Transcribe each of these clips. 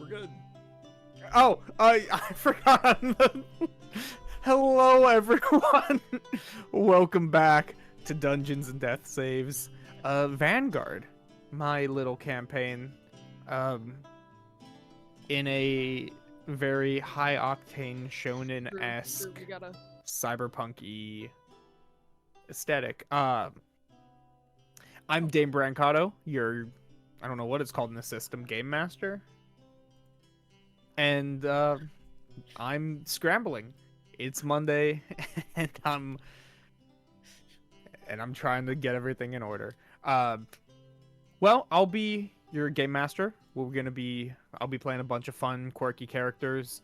good. Oh, I forgot. Hello, everyone. Welcome back to Dungeons and Death Saves. Vanguard, my little campaign, in a very high-octane shonen-esque, cyberpunk-y aesthetic. I'm Dame Brancato, your, I don't know what it's called in the system, game master. And I'm scrambling. It's Monday, and I'm trying to get everything in order. Well, I'll be your game master. I'll be playing a bunch of fun, quirky characters.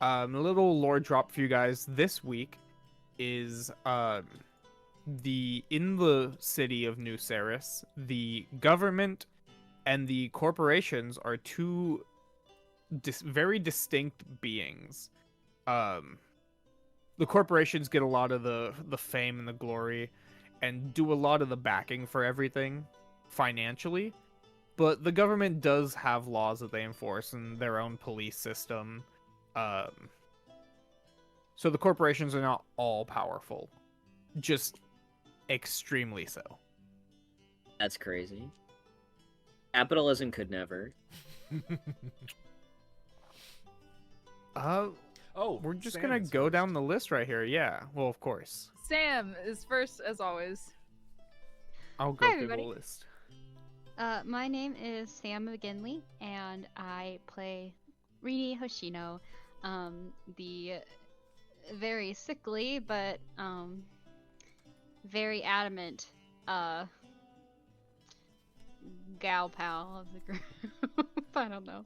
A little lore drop for you guys this week is in the city of New Ceres, the government and the corporations are two very distinct beings. The corporations get a lot of the fame and the glory and do a lot of the backing for everything financially, but the government does have laws that they enforce and their own police system. So the corporations are not all powerful, just extremely so. That's crazy. Capitalism could never. We're just Sam gonna is go first. down the list right here. Yeah, well, of course. Sam is first, as always. I'll go Hi, through the everybody. list. My name is Sam McGinley, and I play Rini Hoshino, the very sickly but very adamant gal pal of the group. I don't know.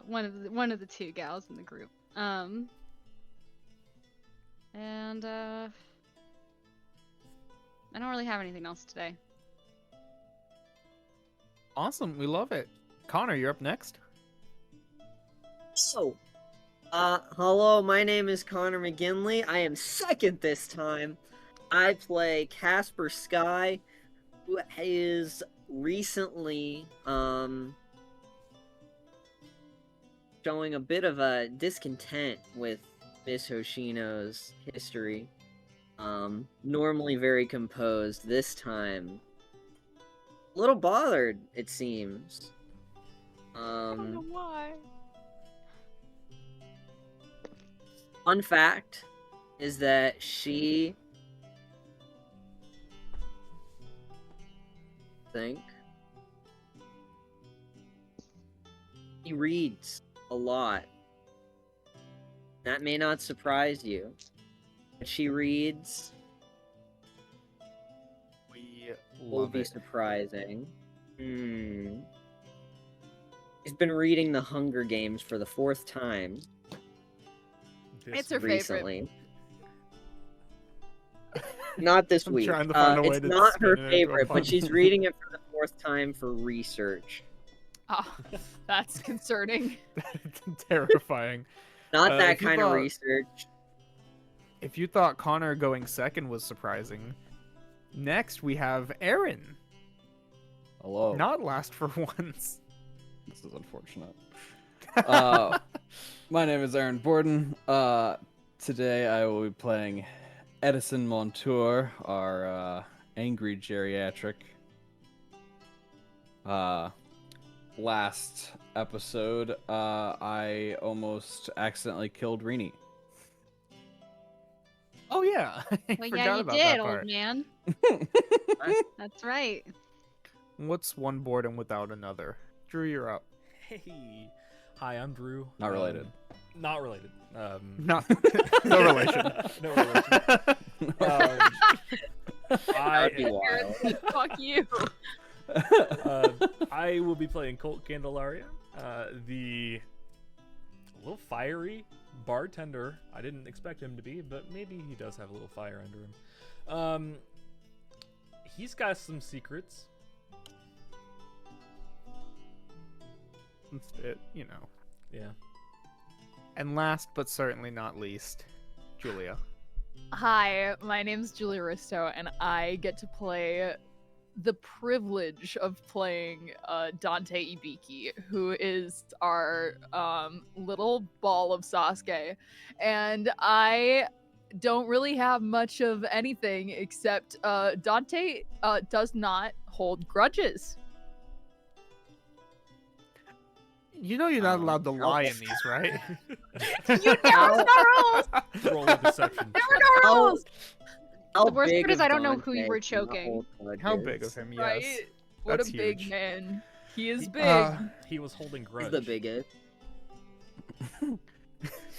One of the two gals in the group. And I don't really have anything else today. Awesome, we love it. Connor, you're up next. So, hello, my name is Connor McGinley. I am second this time. I play Casper Sky, who is recently, showing a bit of a discontent with Miss Hoshino's history. Normally very composed, this time a little bothered, it seems. I don't know why. Fun fact is that she he reads a lot. That may not surprise you, but she reads. We Will love be it. surprising. She's been reading The Hunger Games for the 4th time It's her favorite. recently. Not this I'm week. trying to find a way it's to not her spin it into a favorite, pun. but she's reading it for the 4th time for research. Oh, that's concerning. Terrifying. Not that if you kind of thought- research. If you thought Connor going second was surprising, next we have Aaron. Hello. Not last for once. This is unfortunate. My name is Aaron Borden. Today I will be playing Edison Montour, our angry geriatric. Last episode, I almost accidentally killed Rini. Oh yeah, I Well, forgot yeah, you about did, that old part. man. That's right. What's one boredom without another? Drew, you're up. Hey. Hi, I'm Drew. Not related. Not related. Not no relation. No relation. That'd be wild. Aaron said, fuck you. I will be playing Colt Candelaria, the little fiery bartender. I didn't expect him to be, but maybe he does have a little fire under him. He's got some secrets. That's it, you know. Yeah. And last but certainly not least, Julia. Hi, my name's Julia Risto, and I get to play the privilege of playing Dante Ibiki, who is our little ball of Sasuke, and I don't really have much of anything except Dante does not hold grudges. You know you're not allowed to lie in these, right? You know the rules. Roll a deception. There were no rules. The worst part is I don't know who you were choking. How big of him? Yes. Right? What That's a big huge. man. He is big. He was holding grudge. He's the biggest.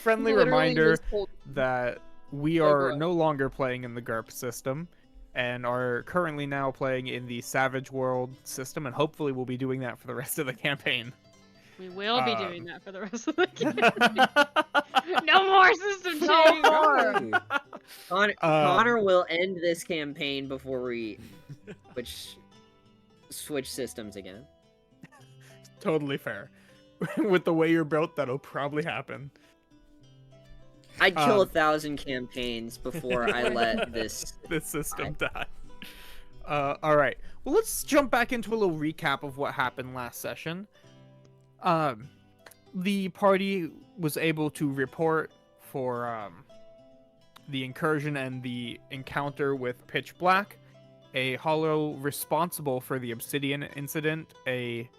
Friendly Literally reminder was told- that we Oh, are go on. no longer playing in the GURP system and are currently now playing in the Savage World system, and hopefully we'll be doing that for the rest of the campaign. We will be Um, doing that for the rest of the game. No more system change. Connor will end this campaign before we switch systems again. Totally fair. With the way you're built, that'll probably happen. I'd kill 1,000 Um, campaigns before I let this. This system die. All right. Well, let's jump back into a little recap of what happened last session. The party was able to report for the incursion and the encounter with Pitch Black, a hollow responsible for the Obsidian incident, a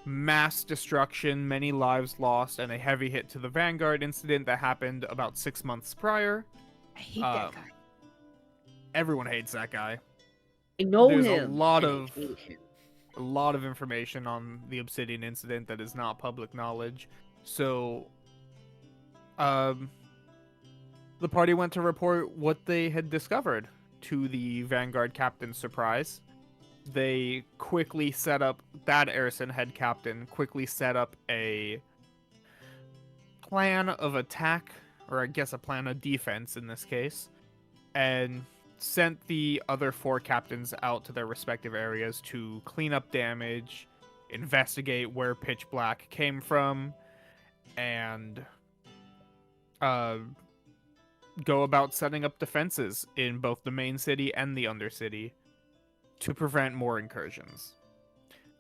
mass destruction, many lives lost, and a heavy hit to the Vanguard incident that happened about 6 months prior. I hate that guy. Everyone hates that guy. I know There's him. a lot and I of hate him. a lot of information on the Obsidian incident that is not public knowledge. So, the party went to report what they had discovered to the Vanguard captain's surprise. They quickly set up, that Erison head captain quickly set up a plan of attack, or I guess a plan of defense in this case, and sent the other 4 captains out to their respective areas to clean up damage, investigate where Pitch Black came from, and go about setting up defenses in both the main city and the Undercity to prevent more incursions.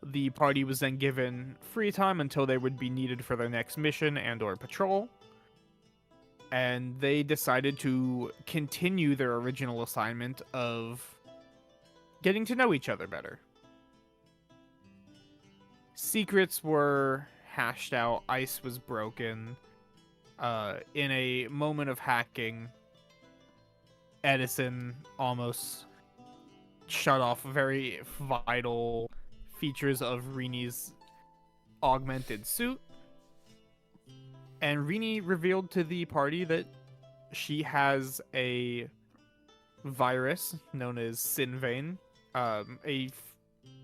The party was then given free time until they would be needed for their next mission and/or patrol, and they decided to continue their original assignment of getting to know each other better. Secrets were hashed out, ice was broken. In a moment of hacking, Edison almost shut off very vital features of Rini's augmented suit. And Rini revealed to the party that she has a virus known as Sinvane,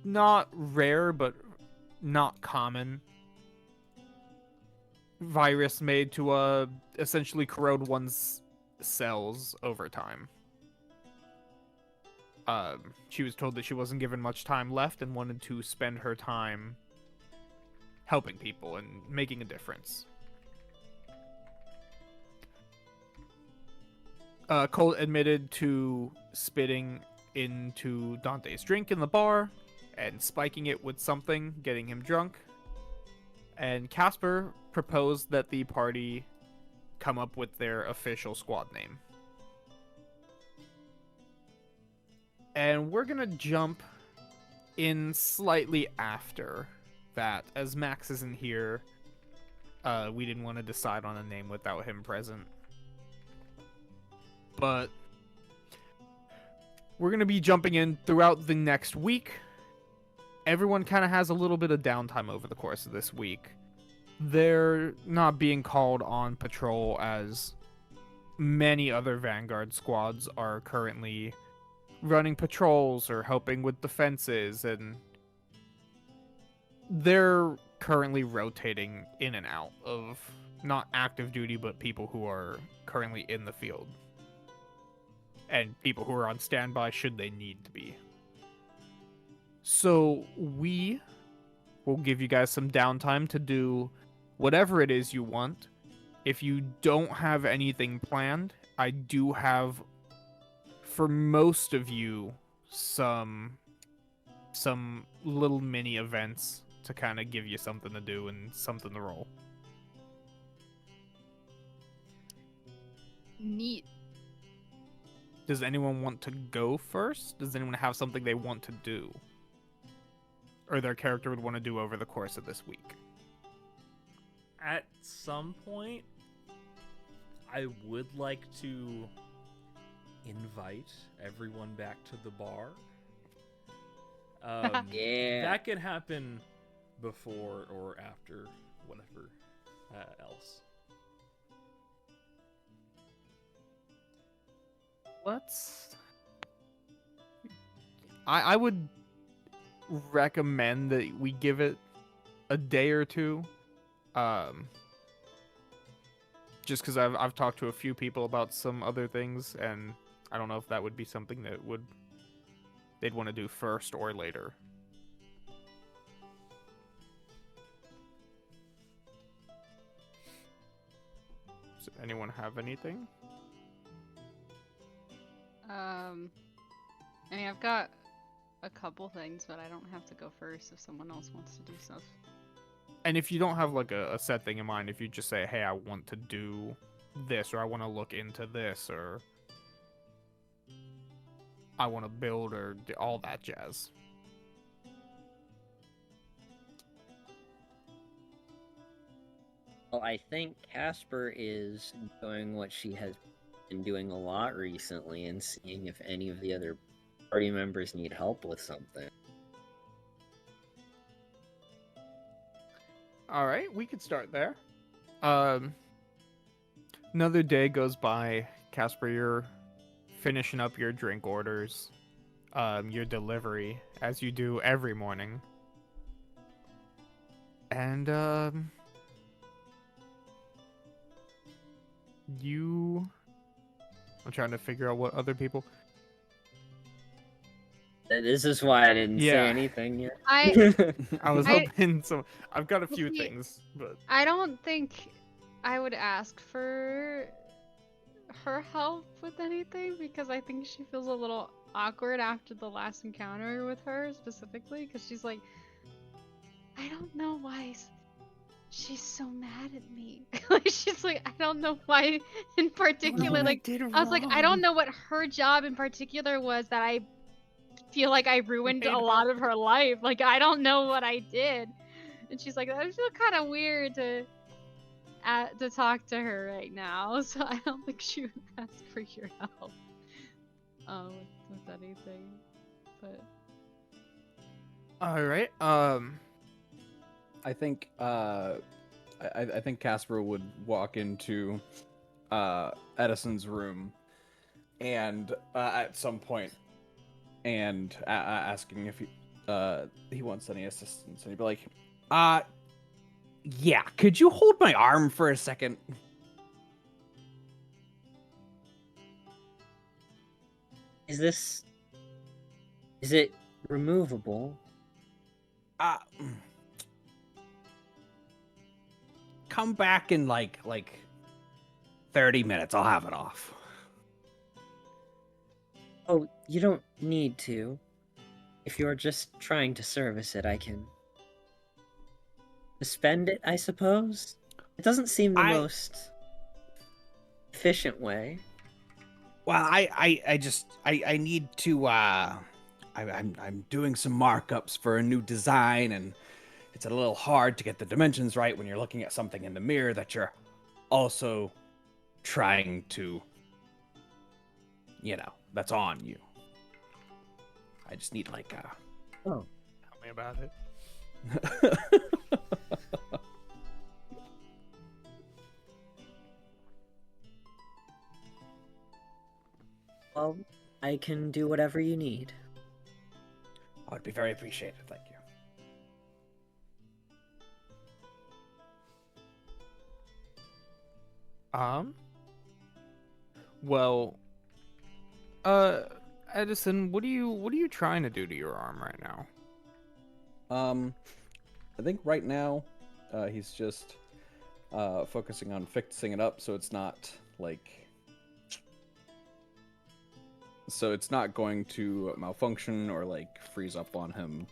not rare but not common virus made to essentially corrode one's cells over time. She was told that she wasn't given much time left and wanted to spend her time helping people and making a difference. Colt admitted to spitting into Dante's drink in the bar and spiking it with something, getting him drunk. And Casper proposed that the party come up with their official squad name. And we're gonna jump in slightly after that. As Max isn't here, we didn't want to decide on a name without him present. But we're going to be jumping in throughout the next week. Everyone kind of has a little bit of downtime over the course of this week. They're not being called on patrol as many other Vanguard squads are currently running patrols or helping with defenses, and they're currently rotating in and out of not active duty, but people who are currently in the field. And people who are on standby should they need to be. So we will give you guys some downtime to do whatever it is you want. If you don't have anything planned, I do have, for most of you, some some little mini events to kind of give you something to do and something to roll. Neat. Does anyone want to go first? Does anyone have something they want to do? Or their character would want to do over the course of this week? At some point, I would like to invite everyone back to the bar. Yeah. That could happen before or after whatever else. I would recommend that we give it a day or two. Just because I've talked to a few people about some other things, and I don't know if that would be something that they'd want to do first or later. Does anyone have anything? I mean, I've got a couple things, but I don't have to go first if someone else wants to do stuff. And if you don't have like a set thing in mind, if you just say, hey, I want to do this, or I want to look into this, or I want to build, or all that jazz. Well, I think Casper is doing what she has been doing a lot recently and seeing if any of the other party members need help with something. All right, we could start there. Another day goes by. Casper, you're finishing up your drink orders, your delivery, as you do every morning. And, I'm trying to figure out what other people... This is why I didn't Yeah. say anything yet. I was hoping so. I've got a few See, things, but I don't think I would ask for her help with anything because I think she feels a little awkward after the last encounter with her specifically because she's like, I don't know why she's so mad at me. Like she's like, I don't know why in particular. Like I was like, I don't know what her job in particular was that I feel like I ruined a lot of her life. Like I don't know what I did. And she's like, I feel kind of weird to talk to her right now, so I don't think she would ask for your help with anything. But all right. I think I think Casper would walk into Edison's room and at some point and asking if he wants any assistance, and he'd be like, yeah, could you hold my arm for a second? Is it removable? Come back in like 30 minutes. I'll have it off. Oh, you don't need to. If you're just trying to service it, I can suspend it, I suppose? It doesn't seem the most efficient way. Well, I need to I'm doing some markups for a new design, and it's a little hard to get the dimensions right when you're looking at something in the mirror that you're also trying to, that's on you. I just need like Tell me about it. Well, I can do whatever you need. I would be very appreciated, thank you. Well, Edison, what are you trying to do to your arm right now? I think right now, he's just focusing on fixing it up so it's not like so it's not going to malfunction or like freeze up on him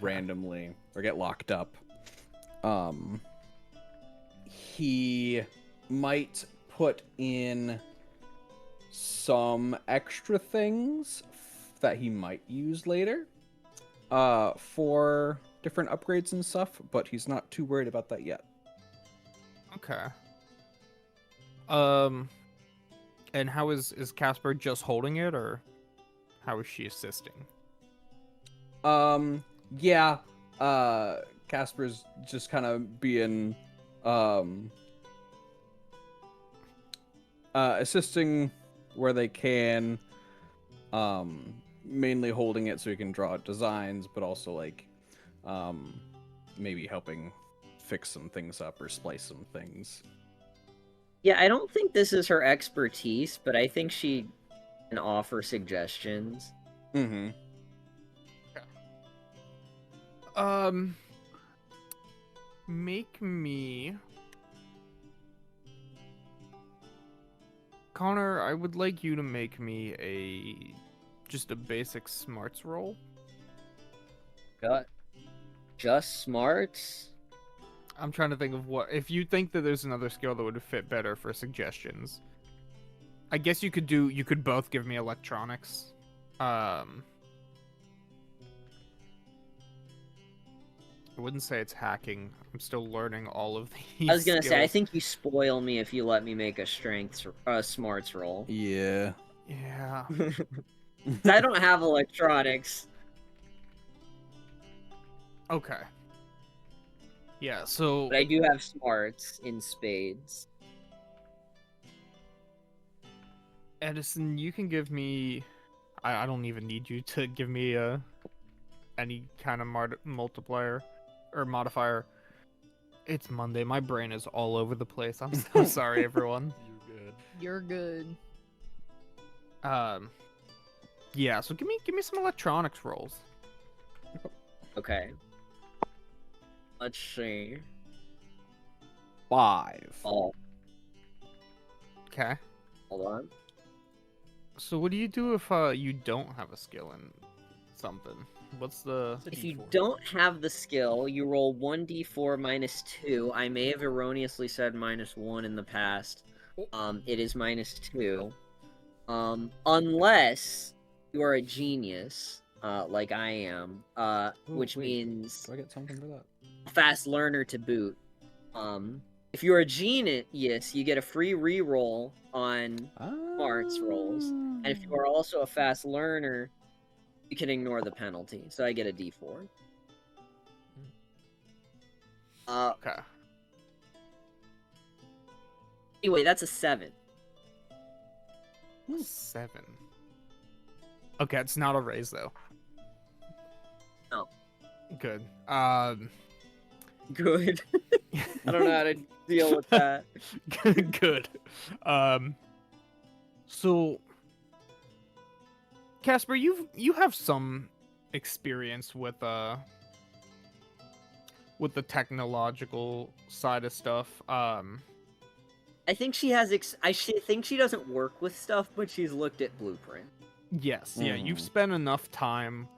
randomly or get locked up. He might put in some extra things that he might use later for different upgrades and stuff, but he's not too worried about that yet. Okay. And how is Casper just holding it, or how is she assisting? Yeah. Casper's just kind of being assisting where they can, mainly holding it so he can draw out designs, but also like maybe helping fix some things up or splice some things. Yeah, I don't think this is her expertise, but I think she can offer suggestions. Mm-hmm. Make me... Connor, I would like you to make me just a basic smarts roll. Got just smarts? I'm trying to think of what... If you think that there's another skill that would fit better for suggestions. I guess you could both give me electronics. I wouldn't say it's hacking. I'm still learning all of these I was gonna say, I skills. think you spoil me if you let me make a smarts roll. Yeah. Yeah. I don't have electronics. Okay. Yeah, so... But I do have smarts in spades. Edison, you can give me... I don't even need you to give me any kind of multiplier or modifier. It's Monday. My brain is all over the place. I'm so sorry, everyone. You're good. Yeah. So give me some electronics rolls. Okay. Let's see. 5. Oh, Okay. hold on. So what do you do if you don't have a skill in something? What's the... If you don't have the skill, you roll 1d4 minus 2. I may have erroneously said minus 1 in the past. It is minus 2. Unless you are a genius, like I am, which means Do I get something for that? a fast learner to boot. If you're a genius, you get a free reroll on smarts rolls. And if you are also a fast learner, you can ignore the penalty. So I get a d4. Okay. Anyway, that's a 7. 7. Okay, it's not a raise though. No. Good. Good. I don't know how to deal with that. Good. So Casper, you have some experience with the technological side of stuff. I think she has. I think she doesn't work with stuff, but she's looked at blueprint. Yes, yeah, you've spent enough time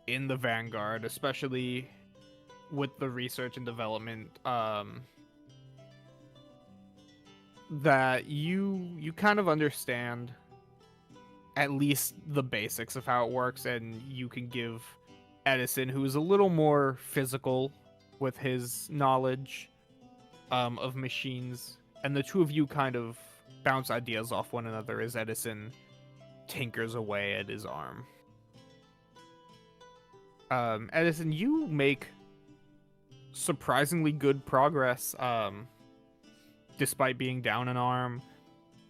in the Vanguard, especially with the research and development, that you kind of understand at least the basics of how it works, and you can give Edison, who is a little more physical with his knowledge of machines, and the two of you kind of bounce ideas off one another as Edison tinkers away at his arm. Edison, you make surprisingly good progress, despite being down an arm,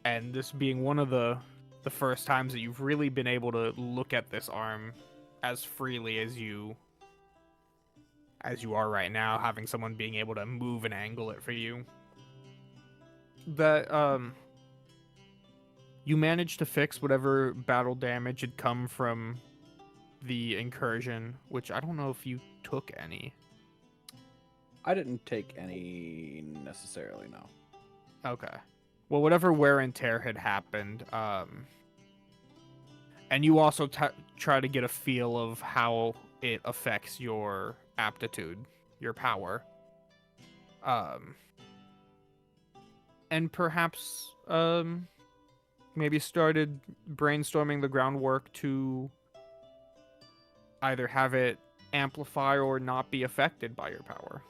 and this being one of the first times that you've really been able to look at this arm as freely as you are right now, having someone being able to move and angle it for you. That you managed to fix whatever battle damage had come from the incursion, which I don't know if you took any. I didn't take any necessarily, no. Okay. Well, whatever wear and tear had happened, And you also try to get a feel of how it affects your aptitude, your power. And perhaps maybe started brainstorming the groundwork to either have it amplify or not be affected by your power.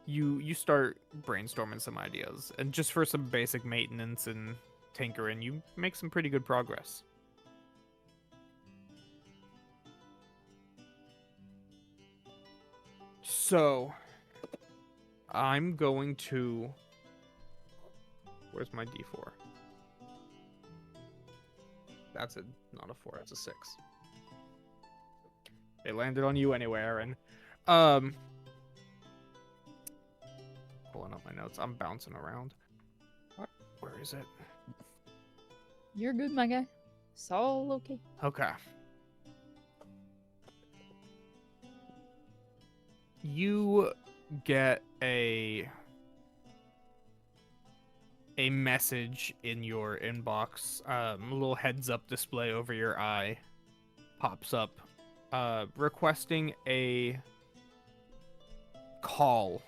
You start brainstorming some ideas, and just for some basic maintenance and tinkering, you make some pretty good progress. So, I'm going to... Where's my D4? That's not a 4, that's a 6. It landed on you anyway, Aaron. Pulling up my notes. I'm bouncing around. Where is it? You're good, my guy. It's all okay. Okay. You get a message in your inbox. A little heads up display over your eye pops up, requesting a call.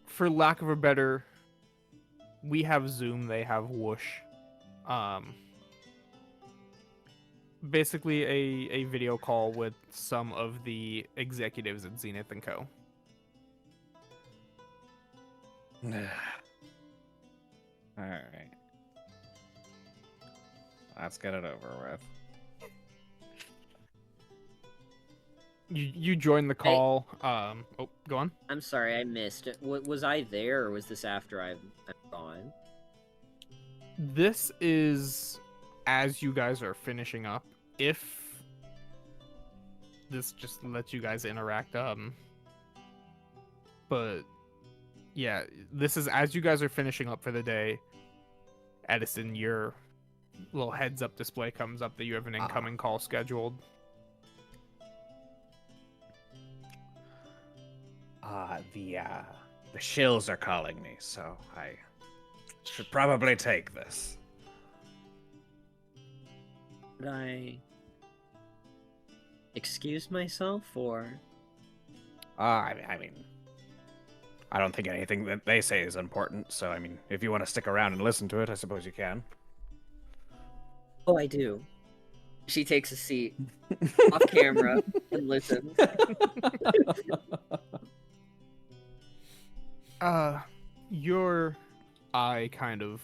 For lack of a better, we have Zoom, they have Whoosh. Basically a video call with some of the executives at Zenith & Co. Alright. Let's get it over with. You join the call. Oh, go on. I'm sorry, I missed it. Was I there, or was this after I'm gone? This is as you guys are finishing up. If this just lets you guys interact, but yeah, this is as you guys are finishing up for the day. Edison, your little heads-up display comes up that you have an incoming call scheduled. The shills are calling me, so I should probably take this. Should I excuse myself, or? I mean, I don't think anything that they say is important, so I mean, if you want to stick around and listen to it, I suppose you can. Oh, I do. She takes a seat off camera and listens. Your eye kind of,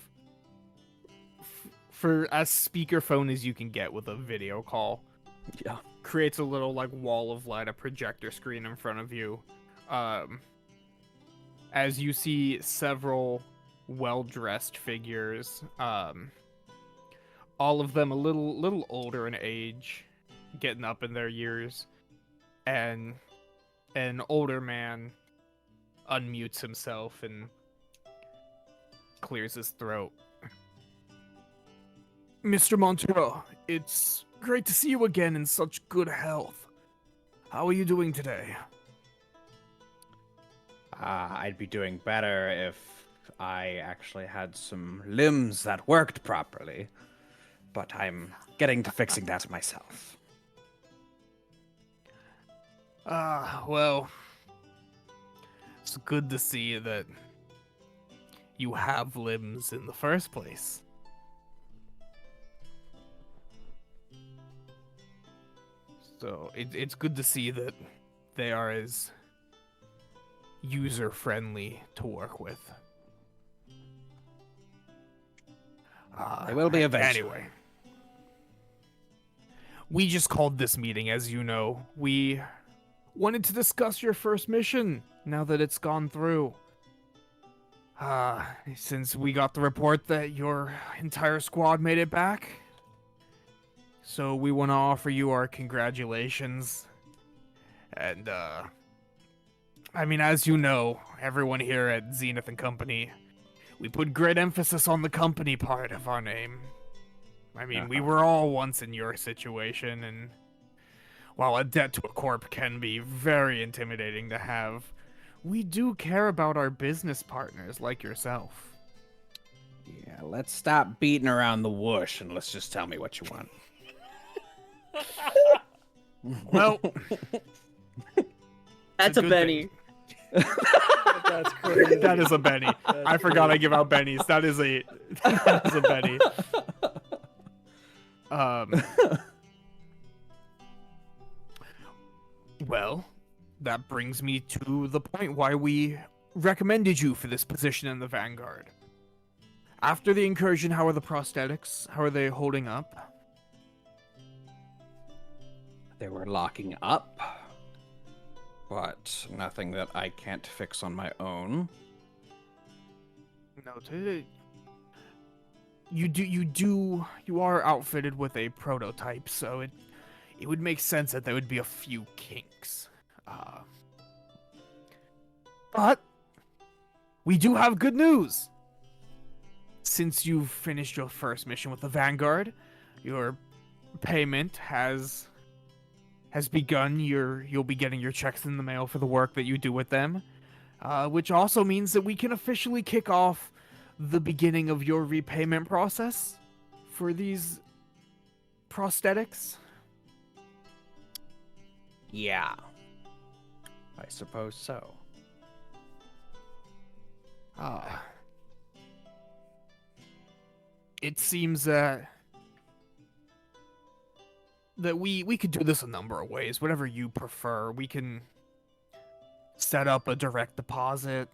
for as speakerphone as you can get with a video call, Yeah. creates a little like wall of light, a projector screen in front of you. As you see several well-dressed figures, all of them a little older in age, getting up in their years, and an older man unmutes himself and clears his throat. Mr. Montero, it's great to see you again in such good health. How are you doing today? I'd be doing better if I actually had some limbs that worked properly, but I'm getting to fixing that myself. Well, it's good to see that you have limbs in the first place. So it's good to see that they are as user-friendly to work with. They will be eventually. Anyway, we just called this meeting, as you know. We wanted to discuss your first mission, now that it's gone through. Since we got the report that your entire squad made it back. So we want to offer you our congratulations. And, I mean, as you know, everyone here at Zenith & Company, we put great emphasis on the company part of our name. I mean, we were all once in your situation, and while a debt to a corp can be very intimidating to have, we do care about our business partners like yourself. Yeah, let's stop beating around the bush and let's just tell me what you want. Well, That's a good Benny. That's crazy. that is a Benny. I forgot I give out bennies. That is a Benny. Well, that brings me to the point why we recommended you for this position in the Vanguard. After the incursion, how are the prosthetics? How are they holding up? They were locking up, but nothing that I can't fix on my own. Noted. You are outfitted with a prototype, so it would make sense that there would be a few kinks. But we do have good news. Since you've finished your first mission with the Vanguard, your payment has begun. You'll be getting your checks in the mail for the work that you do with them, which also means that we can officially kick off the beginning of your repayment process for these prosthetics. Yeah, I suppose so. It seems that we could do this a number of ways, whatever you prefer. We can set up a direct deposit.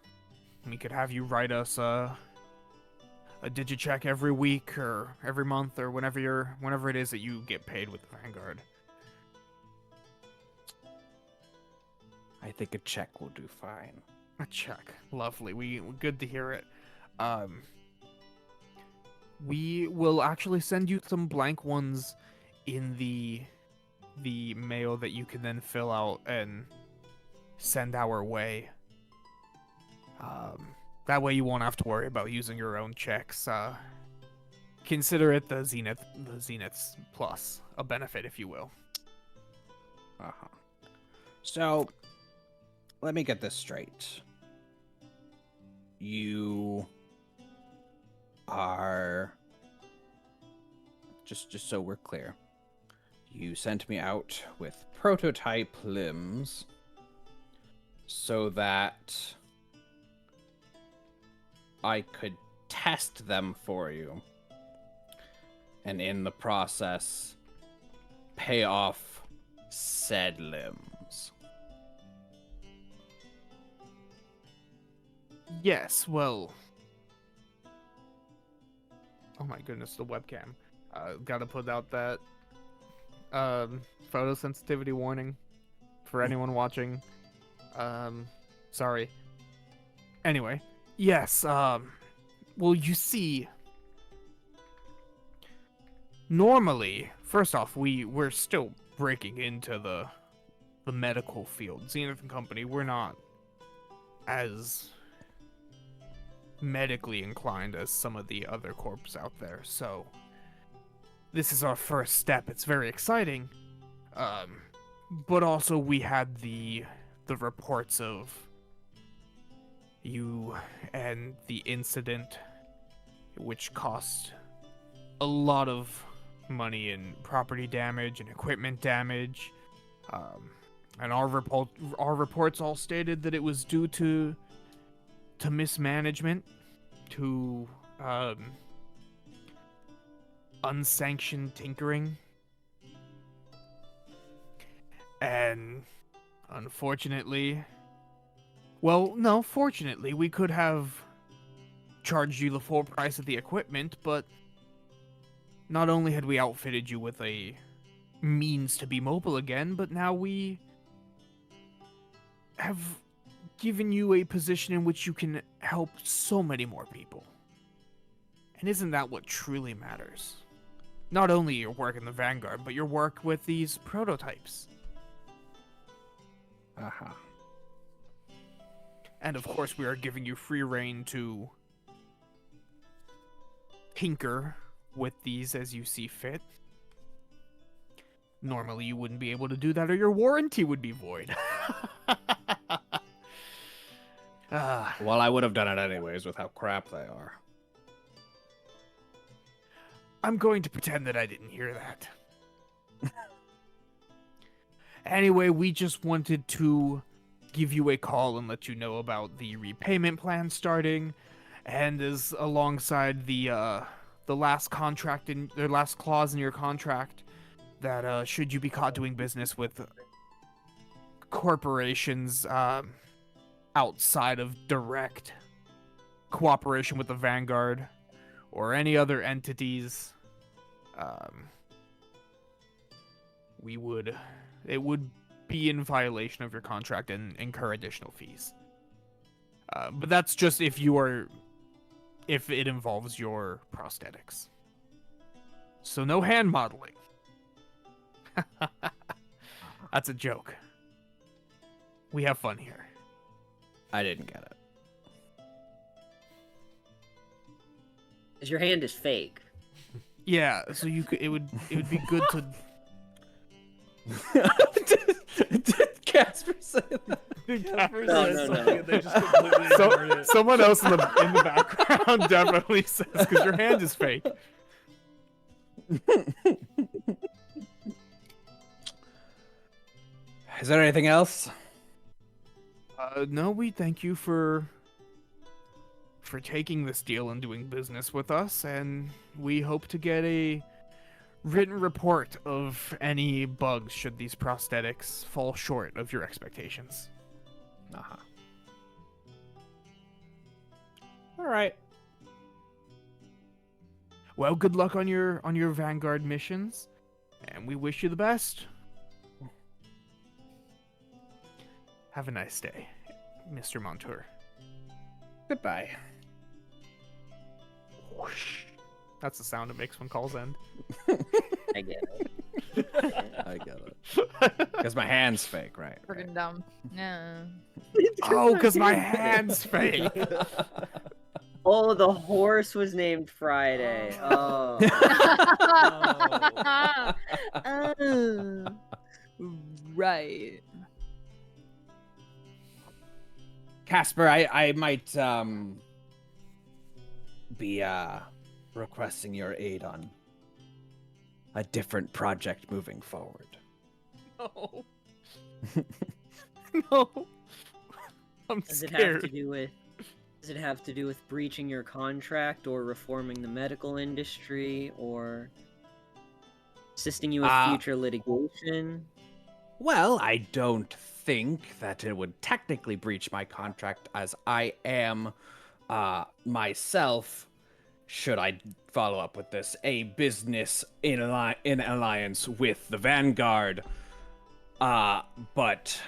We could have you write us a digicheck every week or every month or whenever it is that you get paid with the Vanguard. I think a check will do fine. A check. Lovely. We good to hear it. We will actually send you some blank ones in the mail that you can then fill out and send our way. That way you won't have to worry about using your own checks. Consider it the Zenith's plus, a benefit, if you will. Uh-huh. So, let me get this straight. You are... Just so we're clear. You sent me out with prototype limbs so that I could test them for you. And in the process, pay off said limbs. Yes, well... Oh my goodness, the webcam. Gotta put out that photosensitivity warning for anyone watching. Sorry. Anyway, yes, well, you see, normally, first off, we're still breaking into the medical field. Zenith and Company, we're not as medically inclined as some of the other corps out there, so this is our first step. It's very exciting, but also we had the reports of you and the incident, which cost a lot of money in property damage and equipment damage, and our reports all stated that it was due to mismanagement, to unsanctioned tinkering, and unfortunately, well, no, fortunately, we could have charged you the full price of the equipment, but not only had we outfitted you with a means to be mobile again, but now we have given you a position in which you can help so many more people. And isn't that what truly matters? Not only your work in the Vanguard, but your work with these prototypes. Uh-huh. And of course, we are giving you free reign to tinker with these as you see fit. Normally, you wouldn't be able to do that, or your warranty would be void. Well, I would have done it anyways with how crap they are. I'm going to pretend that I didn't hear that. Anyway, we just wanted to give you a call and let you know about the repayment plan starting, and as alongside the last contract in the last clause in your contract that should you be caught doing business with corporations outside of direct cooperation with the Vanguard or any other entities, it would be in violation of your contract and incur additional fees. But that's just if it involves your prosthetics. So no hand modeling. That's a joke. We have fun here. I didn't get it. Because your hand is fake. Yeah, so it would be good to. Did Casper say that? Casper No, says no, no. something and they just completely ignored it. Someone else in the background definitely says because your hand is fake. Is there anything else? No, we thank you for taking this deal and doing business with us, and we hope to get a written report of any bugs should these prosthetics fall short of your expectations. Uh-huh. All right. Well, good luck on your Vanguard missions, and we wish you the best. Have a nice day, Mr. Montour. Goodbye. Whoosh. That's the sound it makes when calls end. I get it. I get it. Because my hand's fake, right? Friggin' dumb. Yeah. Oh, because my hand's fake. Oh, the horse was named Friday. Oh. Right. Casper, I might be requesting your aid on a different project moving forward. No. No. I'm Does it scared. have to do with? Does it have to do with breaching your contract, or reforming the medical industry, or assisting you with future litigation? Well, I don't think that it would technically breach my contract, as I am myself, should I follow up with this, a business in alliance with the Vanguard. But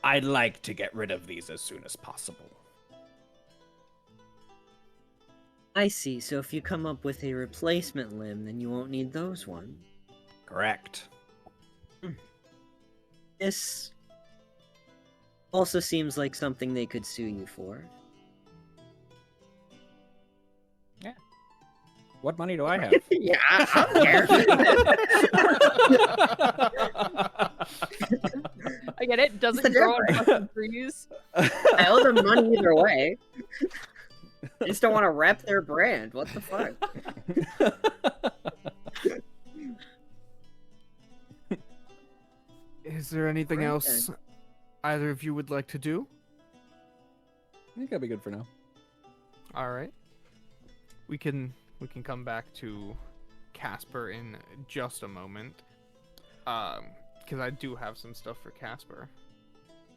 I'd like to get rid of these as soon as possible. I see. So if you come up with a replacement limb, then you won't need those ones. Correct. This also seems like something they could sue you for. What money do I have? Yeah, I'm there. I get it. What's Doesn't the grow on difference? fucking trees. I owe them money either way. I just don't want to rep their brand. What the fuck? Is there anything Right else either of you would like to do? I think that'd be good for now. All right. We can come back to Casper in just a moment. Because I do have some stuff for Casper.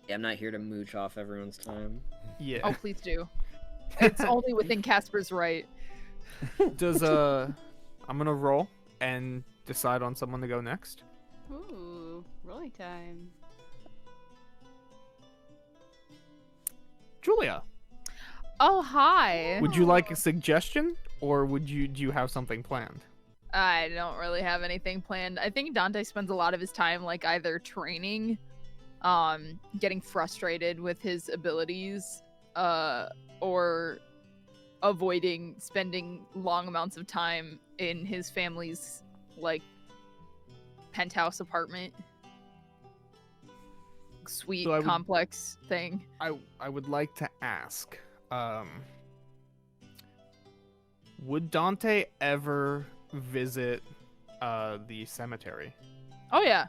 Yeah, I'm not here to mooch off everyone's time. Yeah. Oh, please do. It's only within Casper's right. Does I'm gonna roll and decide on someone to go next. Ooh, rolling time. Julia, Oh, hi. would you like a suggestion, or do you have something planned? I don't really have anything planned. I think Dante spends a lot of his time like either training, getting frustrated with his abilities, or avoiding spending long amounts of time in his family's like penthouse apartment. Sweet So I would- complex thing. I would like to ask, would Dante ever visit the cemetery? Oh yeah.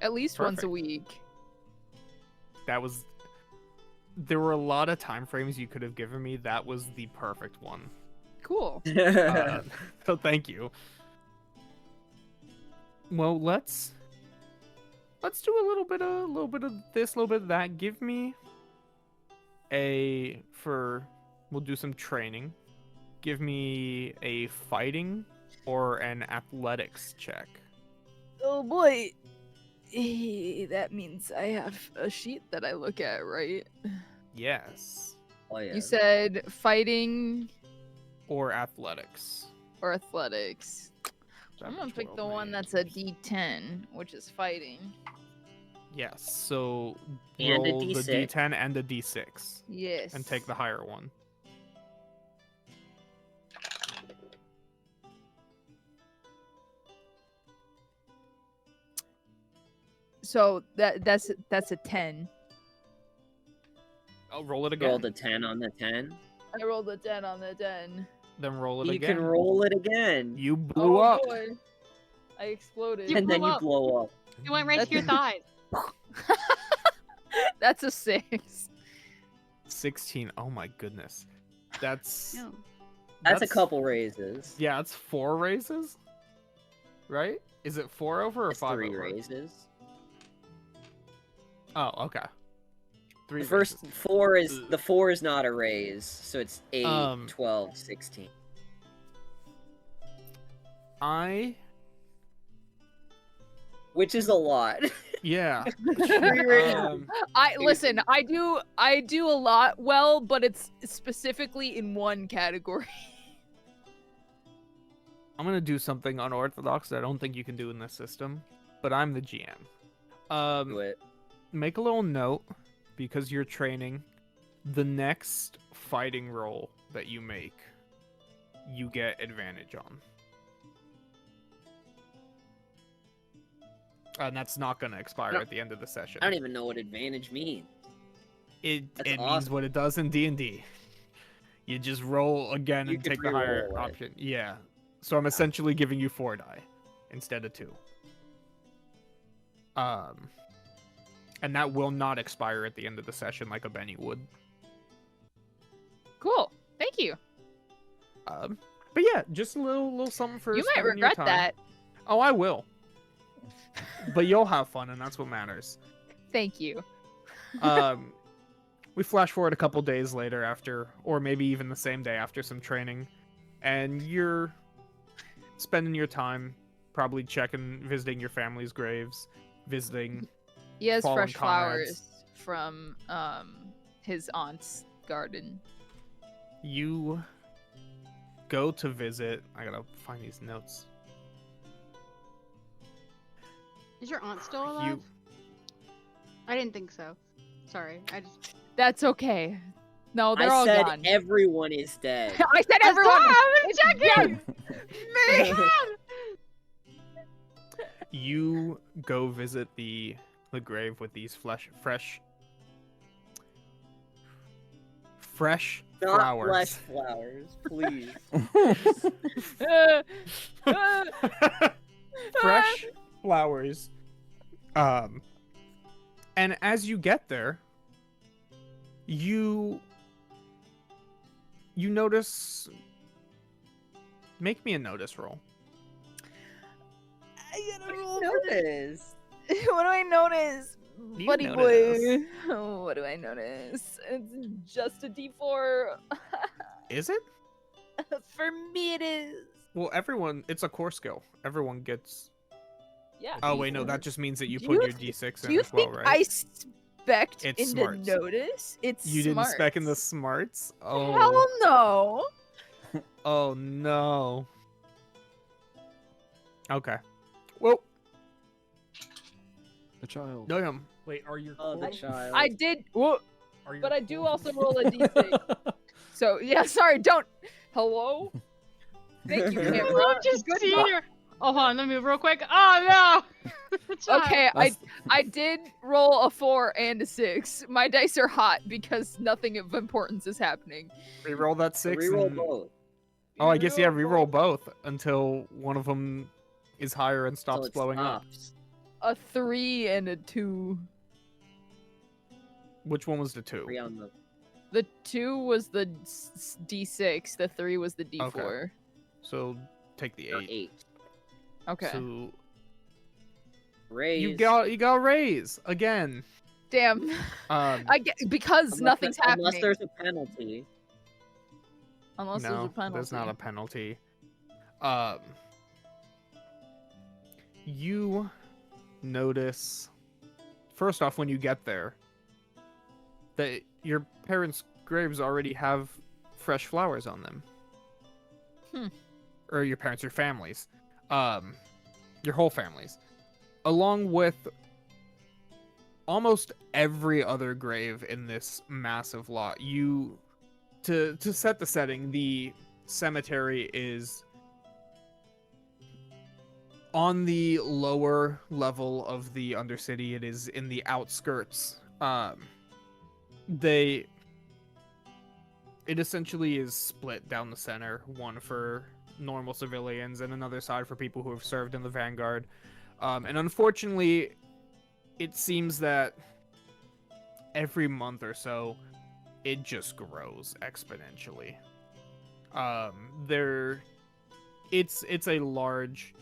At least once a Perfect. week. There were a lot of time frames you could have given me. That was the perfect one. Cool. So thank you. Well, let's do a little bit of this, a little bit of that. Give me we'll do some training. Give me a fighting or an athletics check. Oh boy. That means I have a sheet that I look at, right? Yes. Oh, yeah. You said fighting Or athletics. or athletics. I'm gonna pick the one that's a D10, which is fighting. Yes. So And a roll the D6. D10 and a D6 Yes. and take the higher one. So that's a 10. I'll roll it again. Rolled a 10 on the 10. I rolled a 10 on the 10. Then roll it You again. can roll it again. You blew up. Boy. I exploded. You And then blew you up. blow up. It went right to your thighs. That's a 6. 16. Oh my goodness. That's No. That's a couple raises. Yeah, it's 4 raises. Right? Is it 4 over or It's 5 3 over? raises. Oh, okay. 3 The first raises. 4 is the 4 is not a raise, so it's 8, Um, 12, 16. Which is a lot. Yeah. I listen. I do a lot well, but it's specifically in one category. I'm gonna do something unorthodox that I don't think you can do in this system, but I'm the GM. Do it. Make a little note because you're training. The next fighting roll that you make, you get advantage on. And that's not gonna expire at the end of the session. I don't even know what advantage means. It That's means awesome. what it does in D&D. You just roll again You and could take the higher re-roll it. option. Yeah. So I'm essentially giving you 4 die instead of 2. And that will not expire at the end of the session like a Benny would. Cool. Thank you. But yeah, just a little something for You might spending your regret time. that. Oh, I will. But you'll have fun, and that's what matters. Thank you. We flash forward a couple days later after, or maybe even the same day after some training, and you're spending your time probably visiting your family's graves, visiting. He has fallen fresh comrades. flowers from his aunt's garden. You go to visit. I gotta find these notes. Is your aunt still alive? I didn't think so. Sorry, I just. That's okay. No, they're I all said gone. everyone is dead. I said everyone. I'm checking. You go visit the grave with these fresh Not flowers. flesh flowers, please. Fresh flowers. And as you get there, you notice. Make me a notice roll. I gotta roll. Notice. What do I notice? You Buddy notice. boy. Oh, what do I notice? It's just a D4. Is it? For me, it is. Well, it's a core skill. Everyone gets. Yeah. Oh wait, no, that just means that you Do put you your th- D6 Do in you as well, think right? I spec'd It's in smarts. the notice? It's You didn't spec in the smarts. smarts? Oh. Hell no. Oh no. Okay. Well, The child. damn. Wait, are your Oh, the core- child. I did. Whoa, are your but I do core- also roll a D6. So yeah, sorry. Don't. Hello. Thank you, I camera. love just Good seeing luck. her. Oh, hold on, let me move real quick. Oh no! Okay, That's- I did roll a 4 and a 6. My dice are hot because nothing of importance is happening. Reroll that 6. Reroll and... both. Oh, I guess, yeah, reroll both until one of them is higher and Till stops it blowing up. stops. A 3 and a 2. Which one was the 2? 3 on the. The 2 was the D6. The 3 was the D4. Okay. So take the 8. 8. Okay. So Raise. you got raise again. Damn. I get because nothing's happening. Unless there's a penalty. Unless there's No, a penalty. there's not a penalty. You notice first off when you get there that your parents' graves already have fresh flowers on them. Or your parents, your families. Your whole families. Along with almost every other grave in this massive lot. To set the setting, the cemetery is on the lower level of the Undercity. It is in the outskirts. It essentially is split down the center, one for normal civilians and another side for people who have served in the Vanguard. And unfortunately, it seems that every month or so, it just grows exponentially. It's a large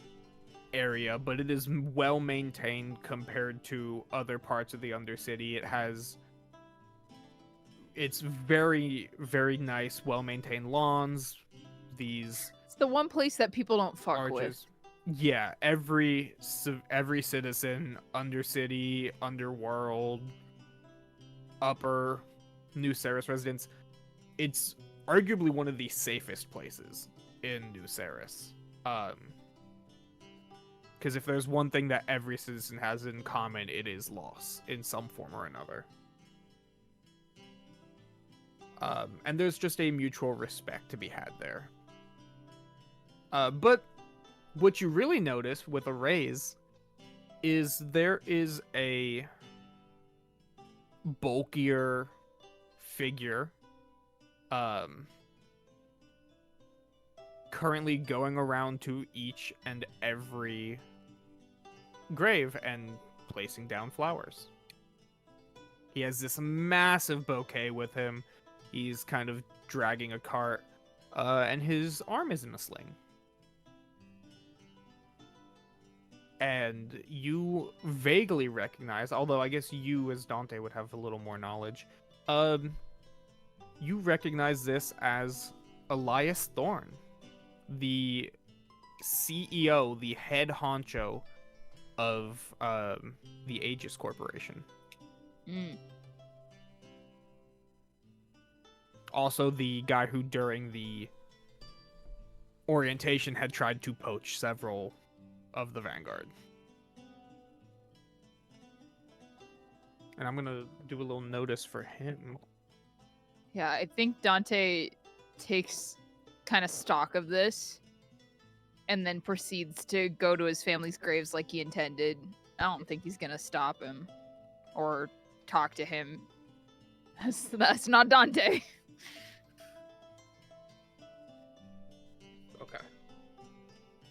area, but it is well maintained compared to other parts of the Undercity. It's very, very nice, well maintained lawns. It's the one place that people don't fuck arches. with. Yeah, every citizen, Undercity, Underworld, Upper, New Ceres residents, it's arguably one of the safest places in New Ceres. Because if there's one thing that every citizen has in common, it is loss in some form or another. And there's just a mutual respect to be had there. But what you really notice with a raise is there is a bulkier figure currently going around to each and every grave and placing down flowers. He has this massive bouquet with him. He's kind of dragging a cart, and his arm is in a sling. And you vaguely recognize, although I guess you as Dante would have a little more knowledge, you recognize this as Elias Thorne, the CEO, the head honcho of the Aegis Corporation. Also the guy who during the orientation had tried to poach several of the Vanguard. And I'm gonna do a little notice for him. Yeah, I think Dante takes kind of stock of this and then proceeds to go to his family's graves like he intended. I don't think he's gonna stop him or talk to him. That's not Dante. Okay.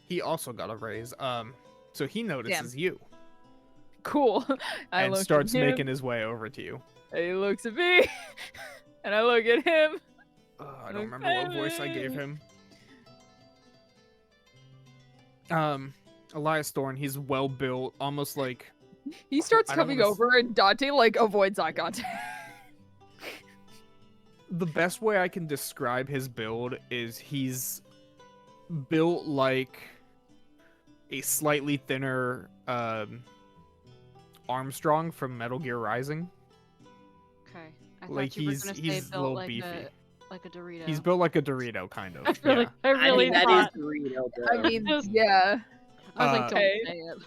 He also got a raise. So he notices Damn. you Cool. I and look starts at him, making his way over to you. He looks at me, and I look at him. I don't remember what voice I gave him. Elias Thorne, he's well built, almost like He starts I don't coming wanna over, and Dante like avoids eye contact. the best way I can describe his build is he's built like a slightly thinner Armstrong from Metal Gear Rising. Okay. I Like, thought you were gonna say he's a built little like beefy. like a Dorito. He's built like a Dorito, kind of. I really, Yeah. I I really mean, that thought. is Dorito, bro. I mean, Just- yeah. I was like, don't Okay. say it.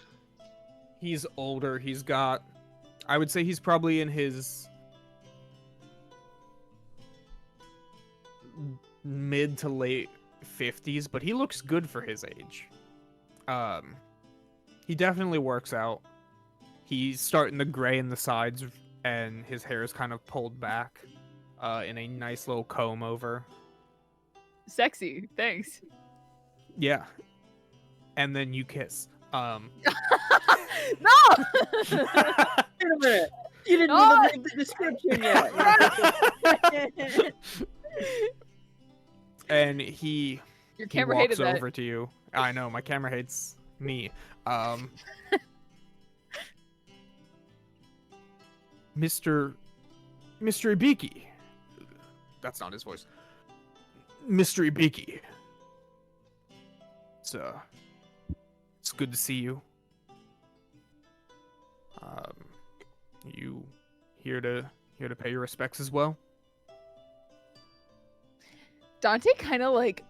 He's older. He's got, I would say he's probably in his mid to late 50s, but he looks good for his age. He definitely works out. He's starting to gray in the sides, and his hair is kind of pulled back in a nice little comb over. Sexy. Thanks. Yeah. And then you kiss. No. Wait a minute. You didn't No! even read the description yet. And he Your camera walks hated that. over to you. I know, my camera hates me. Mr. Ibiki. That's not his voice. Mr. Ibiki. It's good to see you. You here to pay your respects as well? Dante kind of like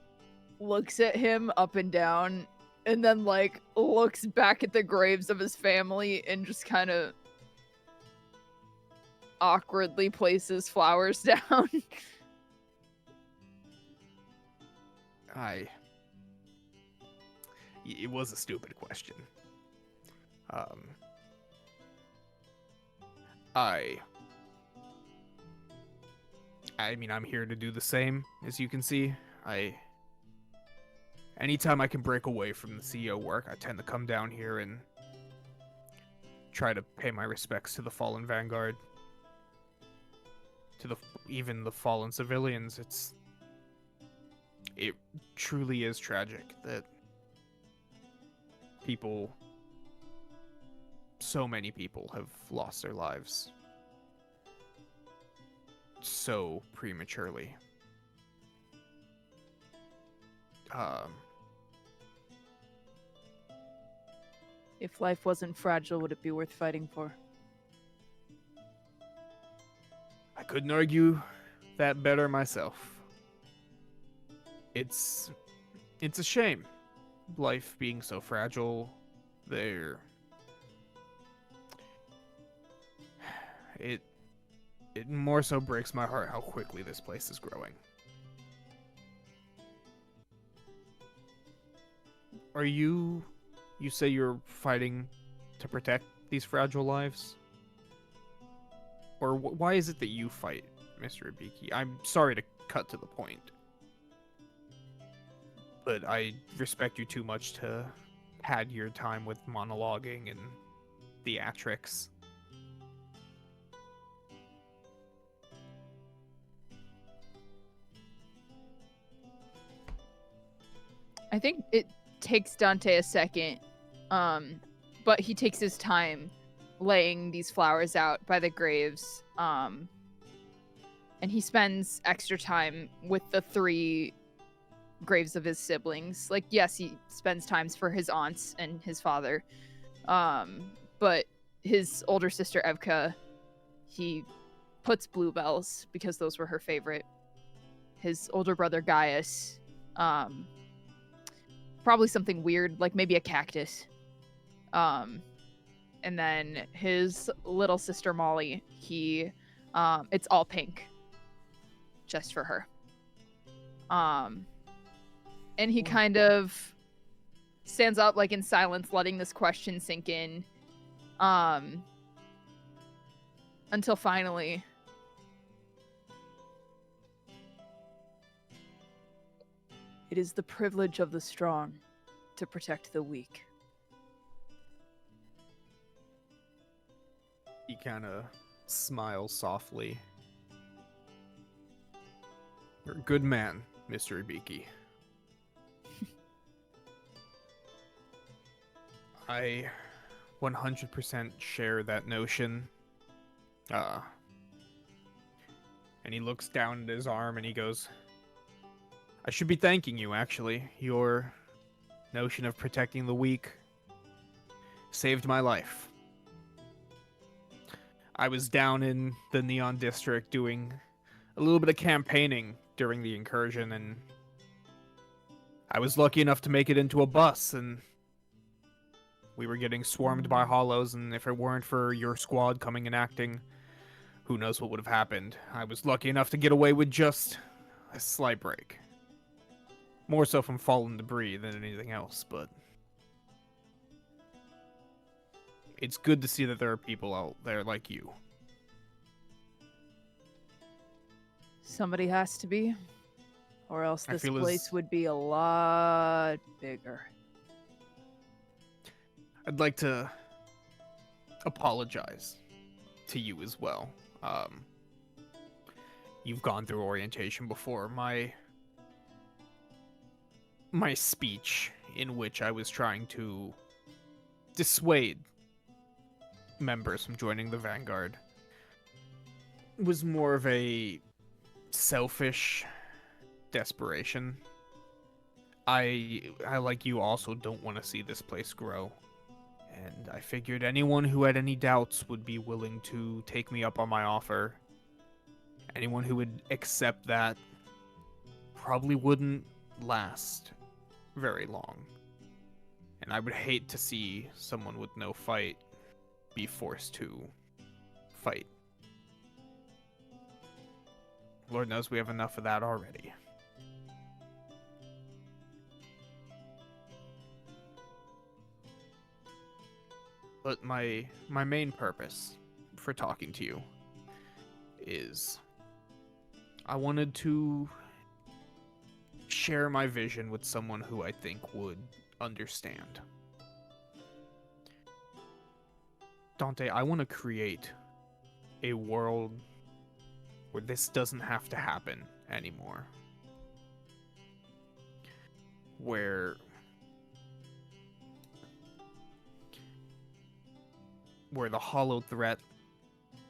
looks at him up and down and then like looks back at the graves of his family and just kind of awkwardly places flowers down. It was a stupid question. I mean, I'm here to do the same, as you can see. Anytime I can break away from the CEO work, I tend to come down here and try to pay my respects to the fallen Vanguard. To even the fallen civilians. It truly is tragic that so many people have lost their lives so prematurely. If life wasn't fragile, would it be worth fighting for? I couldn't argue that better myself. It's a shame, life being so fragile. It more so breaks my heart how quickly this place is growing. You say you're fighting to protect these fragile lives? Or why is it that you fight, Mr. Ibiki? I'm sorry to cut to the point, but I respect you too much to pad your time with monologuing and theatrics. I think it takes Dante a second, but he takes his time laying these flowers out by the graves, and he spends extra time with the 3 graves of his siblings. Like, yes, he spends times for his aunts and his father, but his older sister Evka, he puts bluebells because those were her favorite. His older brother Gaius, probably something weird, like maybe a cactus. And then his little sister Molly, it's all pink, just for her. And he kind of stands up, like in silence, letting this question sink in, until finally, it is the privilege of the strong to protect the weak. He kind of smiles softly. You're a good man, Mr. Ibiki. I 100% share that notion. And he looks down at his arm and he goes, I should be thanking you, actually. Your notion of protecting the weak saved my life. I was down in the Neon District doing a little bit of campaigning during the incursion, and I was lucky enough to make it into a bus, and we were getting swarmed by hollows, and if it weren't for your squad coming and acting, who knows what would have happened. I was lucky enough to get away with just a slight break. More so from fallen debris than anything else, but it's good to see that there are people out there like you. Somebody has to be, or else I this feel place as- would be a lot bigger. I'd like to apologize to you as well. You've gone through orientation before. My speech, in which I was trying to dissuade members from joining the Vanguard, was more of a selfish desperation. I like you also don't want to see this place grow. And I figured anyone who had any doubts would be willing to take me up on my offer. Anyone who would accept that probably wouldn't last very long. And I would hate to see someone with no fight be forced to fight. Lord knows we have enough of that already. But my main purpose for talking to you is I wanted to share my vision with someone who I think would understand. Dante, I want to create a world where this doesn't have to happen anymore. Where the hollow threat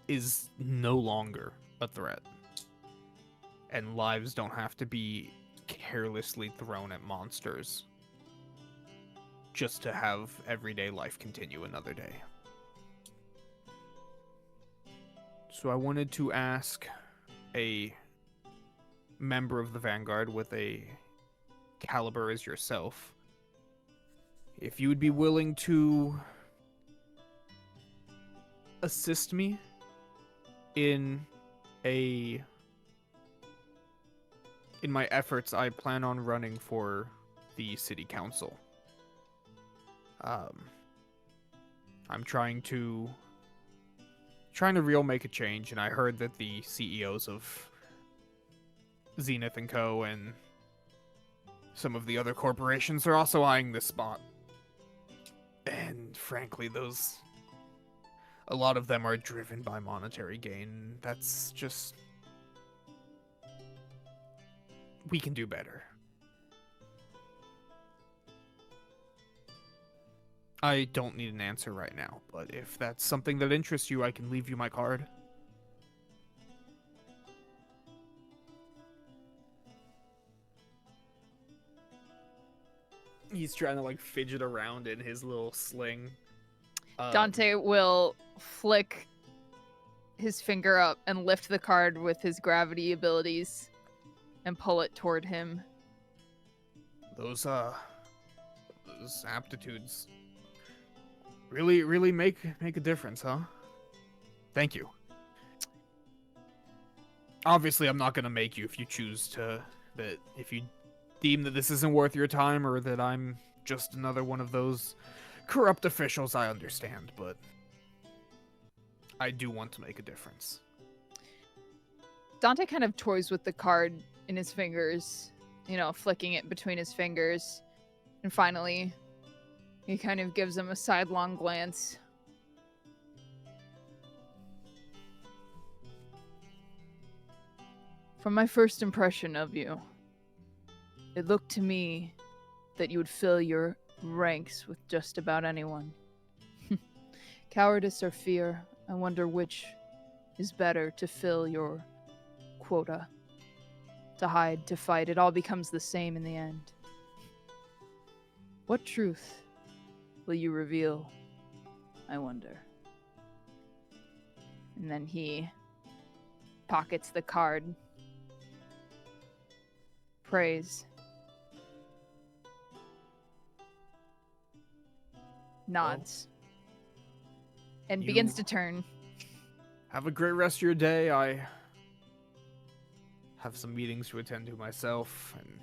is no longer a threat. And lives don't have to be carelessly thrown at monsters just to have everyday life continue another day. So I wanted to ask a member of the Vanguard with a caliber as yourself if you would be willing to assist me in my efforts. I plan on running for the city council. I'm trying to real make a change, and I heard that the CEOs of Zenith and Co. and some of the other corporations are also eyeing this spot. And frankly, a lot of them are driven by monetary gain. That's just... We can do better. I don't need an answer right now, but if that's something that interests you, I can leave you my card. He's trying to fidget around in his little sling. Dante will flick his finger up and lift the card with his gravity abilities and pull it toward him. Those aptitudes really make a difference, huh? Thank you. Obviously, I'm not gonna make you if you choose to, that if you deem that this isn't worth your time or that I'm just another one of those corrupt officials, I understand, but I do want to make a difference. Dante kind of toys with the card in his fingers, flicking it between his fingers. And finally, he kind of gives him a sidelong glance. From my first impression of you, it looked to me that you would fill your ranks with just about anyone. Cowardice or fear, I wonder which is better to fill your quota. To hide, to fight, it all becomes the same in the end. What truth will you reveal, I wonder? And then he pockets the card. Prays. Nods. And begins to turn. Have a great rest of your day. I have some meetings to attend to myself, and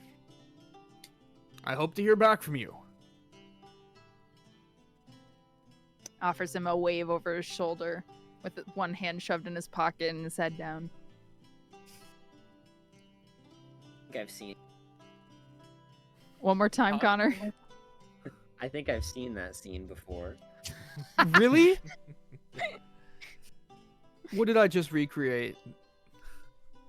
I hope to hear back from you. offers him a wave over his shoulder with one hand shoved in his pocket and his head down. I think I've seen. One more time, Connor. I think I've seen that scene before. Really? What did I just recreate?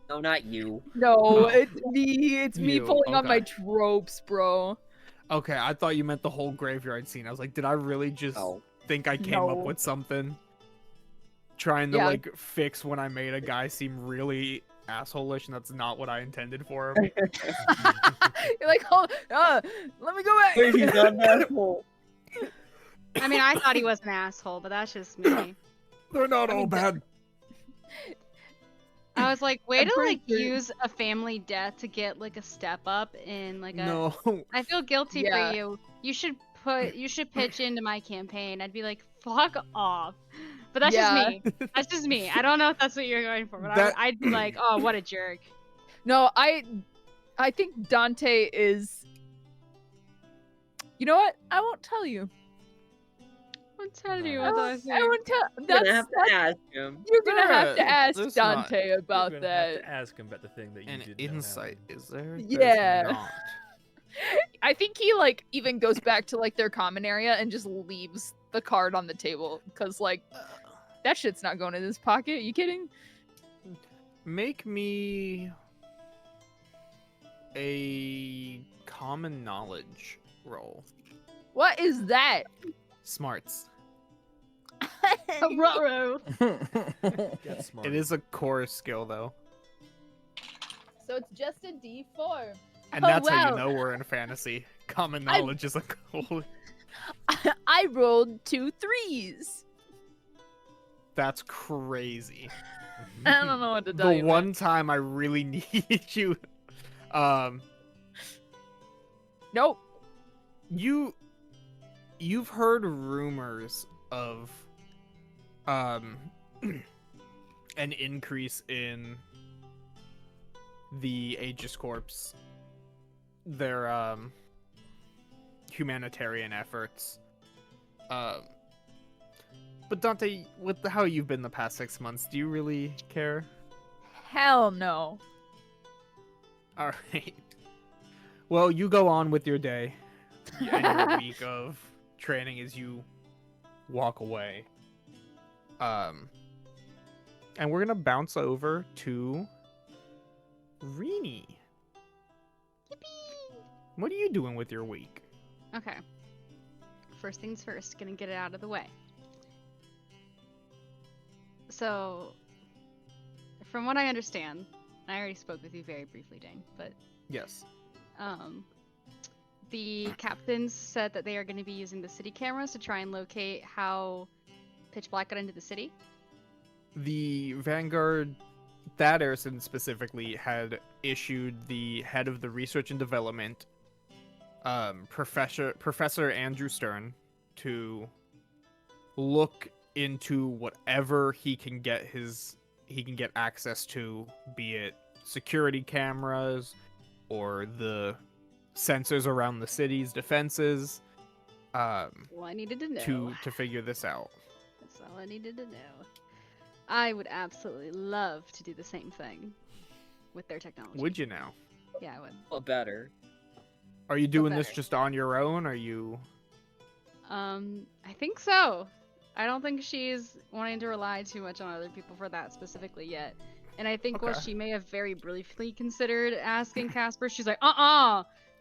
No, not you. No, Oh. it's me. It's me You, pulling on my okay. tropes, bro. Okay, I thought you meant the whole graveyard scene. I was like, did I really just think I came up No. with something? Trying to Yeah. like fix when I made a guy seem really asshole-ish, and that's not what I intended for him. You're like, hold, let me go back. Wait, he's not an asshole. I mean, I thought he was an asshole, but that's just me. They're not all bad. I was like, way I'm to pretty like sure- use a family death to get like a step up in like a. No. I feel guilty Yeah. for you. You should pitch into my campaign. I'd be like, fuck off. But that's Yeah. just me. That's just me. I don't know if that's what you're going for, but That- I'd be like, oh, what a jerk. No, I think Dante is. You know what? I won't tell you. I'll tell you I what I won't, think. I won't tell. I'm gonna have That's, to ask him. you're gonna have to Yeah, ask there's not- Dante You're about gonna have that. to ask him about the thing that you An didn't know insight, is there? There's Yeah. not. I think he like even goes back to like their common area and just leaves the card on the table because like that shit's not going in his pocket. You kidding? Make me a common knowledge roll. What is that? Smarts. Ruh-roh. Get smart. It is a core skill though. So it's just a D4. And Oh, that's how wow. you know we're in fantasy. Common I'm- knowledge is a goal. I rolled 2 3s. That's crazy. I don't know what to tell The you. one time I really need you. Nope. You've heard rumors of an increase in the Aegis Corps, their humanitarian efforts. But Dante, with how you've been the past 6 months, do you really care? Hell no. All right. Well, you go on with your day and your week of training as you walk away. And we're gonna bounce over to Rini. What are you doing with your week? Okay. First things first, gonna get it out of the way. So, from what I understand, I already spoke with you very briefly, Dane, but Yes. the captains said that they are going to be using the city cameras to try and locate how Pitch Black got into the city. The Vanguard, that Erison specifically, had issued the head of the research and development, Professor Andrew Stern, to look into whatever he can get access to, be it security cameras or the sensors around the city's defenses, Well, I needed to know. to figure this out. That's all I needed to know. I would absolutely love to do the same thing with their technology. Would you now? Yeah, I would. Well, better. Are you doing this better. just on your own? Are you? I think so. I don't think she's wanting to rely too much on other people for that specifically yet. And I think while Okay. she may have very briefly considered asking Casper, she's like,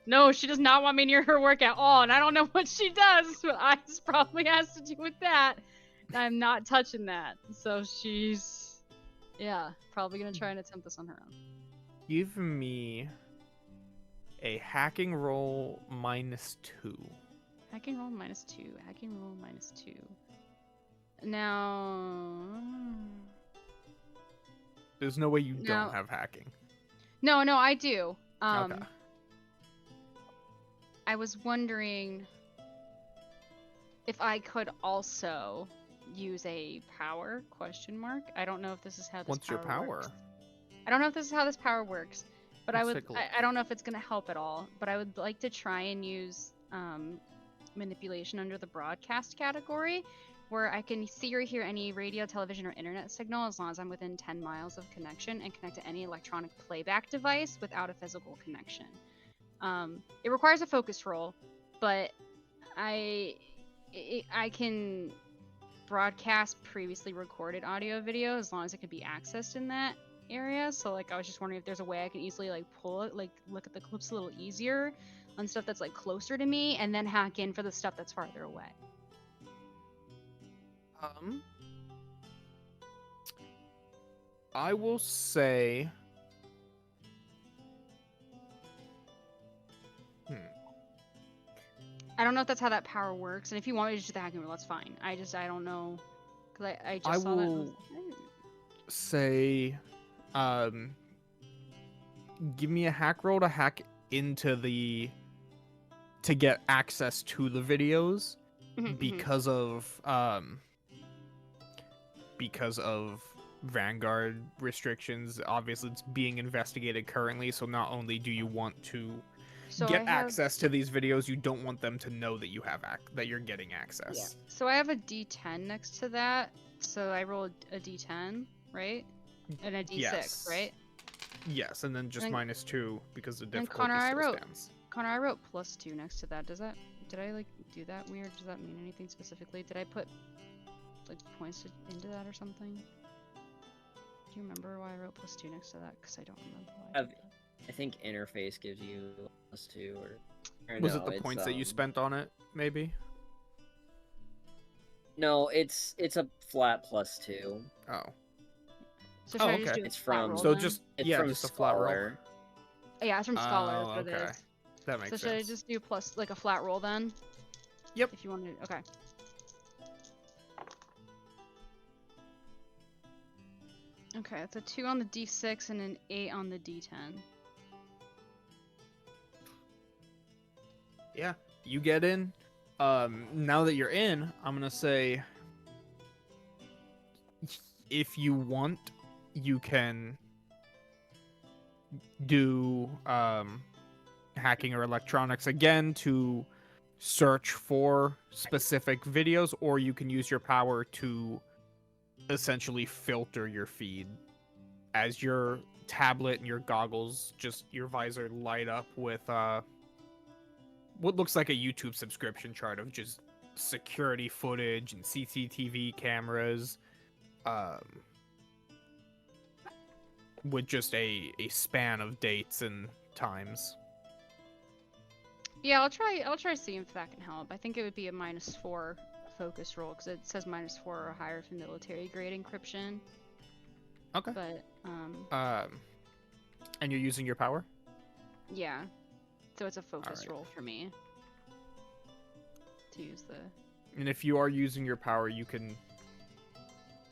no, she does not want me near her work at all, and I don't know what she does, but it probably has to do with that. And I'm not touching that. So she's, yeah, probably gonna try and attempt this on her own. Give me a hacking roll -2. Hacking roll -2. Hacking roll -2. Now, There's no way you No. don't have hacking. no, I do. Okay. I was wondering if I could also use a power ? I don't know if this is how this What's your power? works. I don't know if this is how this power works, but Let's take a look. I don't know if it's gonna help at all. But I would like to try and use manipulation under the broadcast category, where I can see or hear any radio, television, or internet signal as long as I'm within 10 miles of connection and connect to any electronic playback device without a physical connection. It requires a focus roll, but I can broadcast previously recorded audio video as long as it could be accessed in that area. So like I was just wondering if there's a way I can easily like pull it, like look at the clips a little easier on stuff that's like closer to me and then hack in for the stuff that's farther away. I will say I don't know if that's how that power works, and if you want me to do the hacking rule, that's fine. I don't know, because I just saw that. And I was like, say, give me a hack roll to hack into to get access to the videos because of Vanguard restrictions. Obviously, it's being investigated currently, so not only do you want to get access to these videos, you don't want them to know that you have that you're getting access. Yeah. So I have a D10 next to that. So I roll a D10, right? And a D6, Yes. right? Yes, and then just -2 because the And difficulty still stands. Connor, I wrote +2 next to that. Did I like do that weird? Does that mean anything specifically? Did I put like points into that or something? Do you remember why I wrote +2 next to that? Because I don't remember why. I did that. I think interface gives you +2 or Was no, it the points that you spent on it, maybe? No, it's a flat +2. Oh. So should I just okay. do a It's flat from- roll So then? just It's yeah, from just a flat roll. Scholar. Yeah, it's from Scholar. Oh, That's what okay. it is. That makes So sense. should I just do plus like a flat roll then? Yep. If you want to, okay. Okay, it's a 2 on the D6 and an 8 on the D10. Yeah, you get in. Now that you're in, I'm gonna say, if you want, you can do hacking or electronics again to search for specific videos, or you can use your power to essentially filter your feed as your tablet and your goggles, just your visor light up with what looks like a YouTube subscription chart of just security footage and CCTV cameras, with just a span of dates and times. Yeah, I'll try seeing if that can help. I think it would be a -4 focus roll because it says -4 or higher for military grade encryption. Okay. But and you're using your power? yeah. So it's a focus Alright. roll for me to use the. And if you are using your power, you can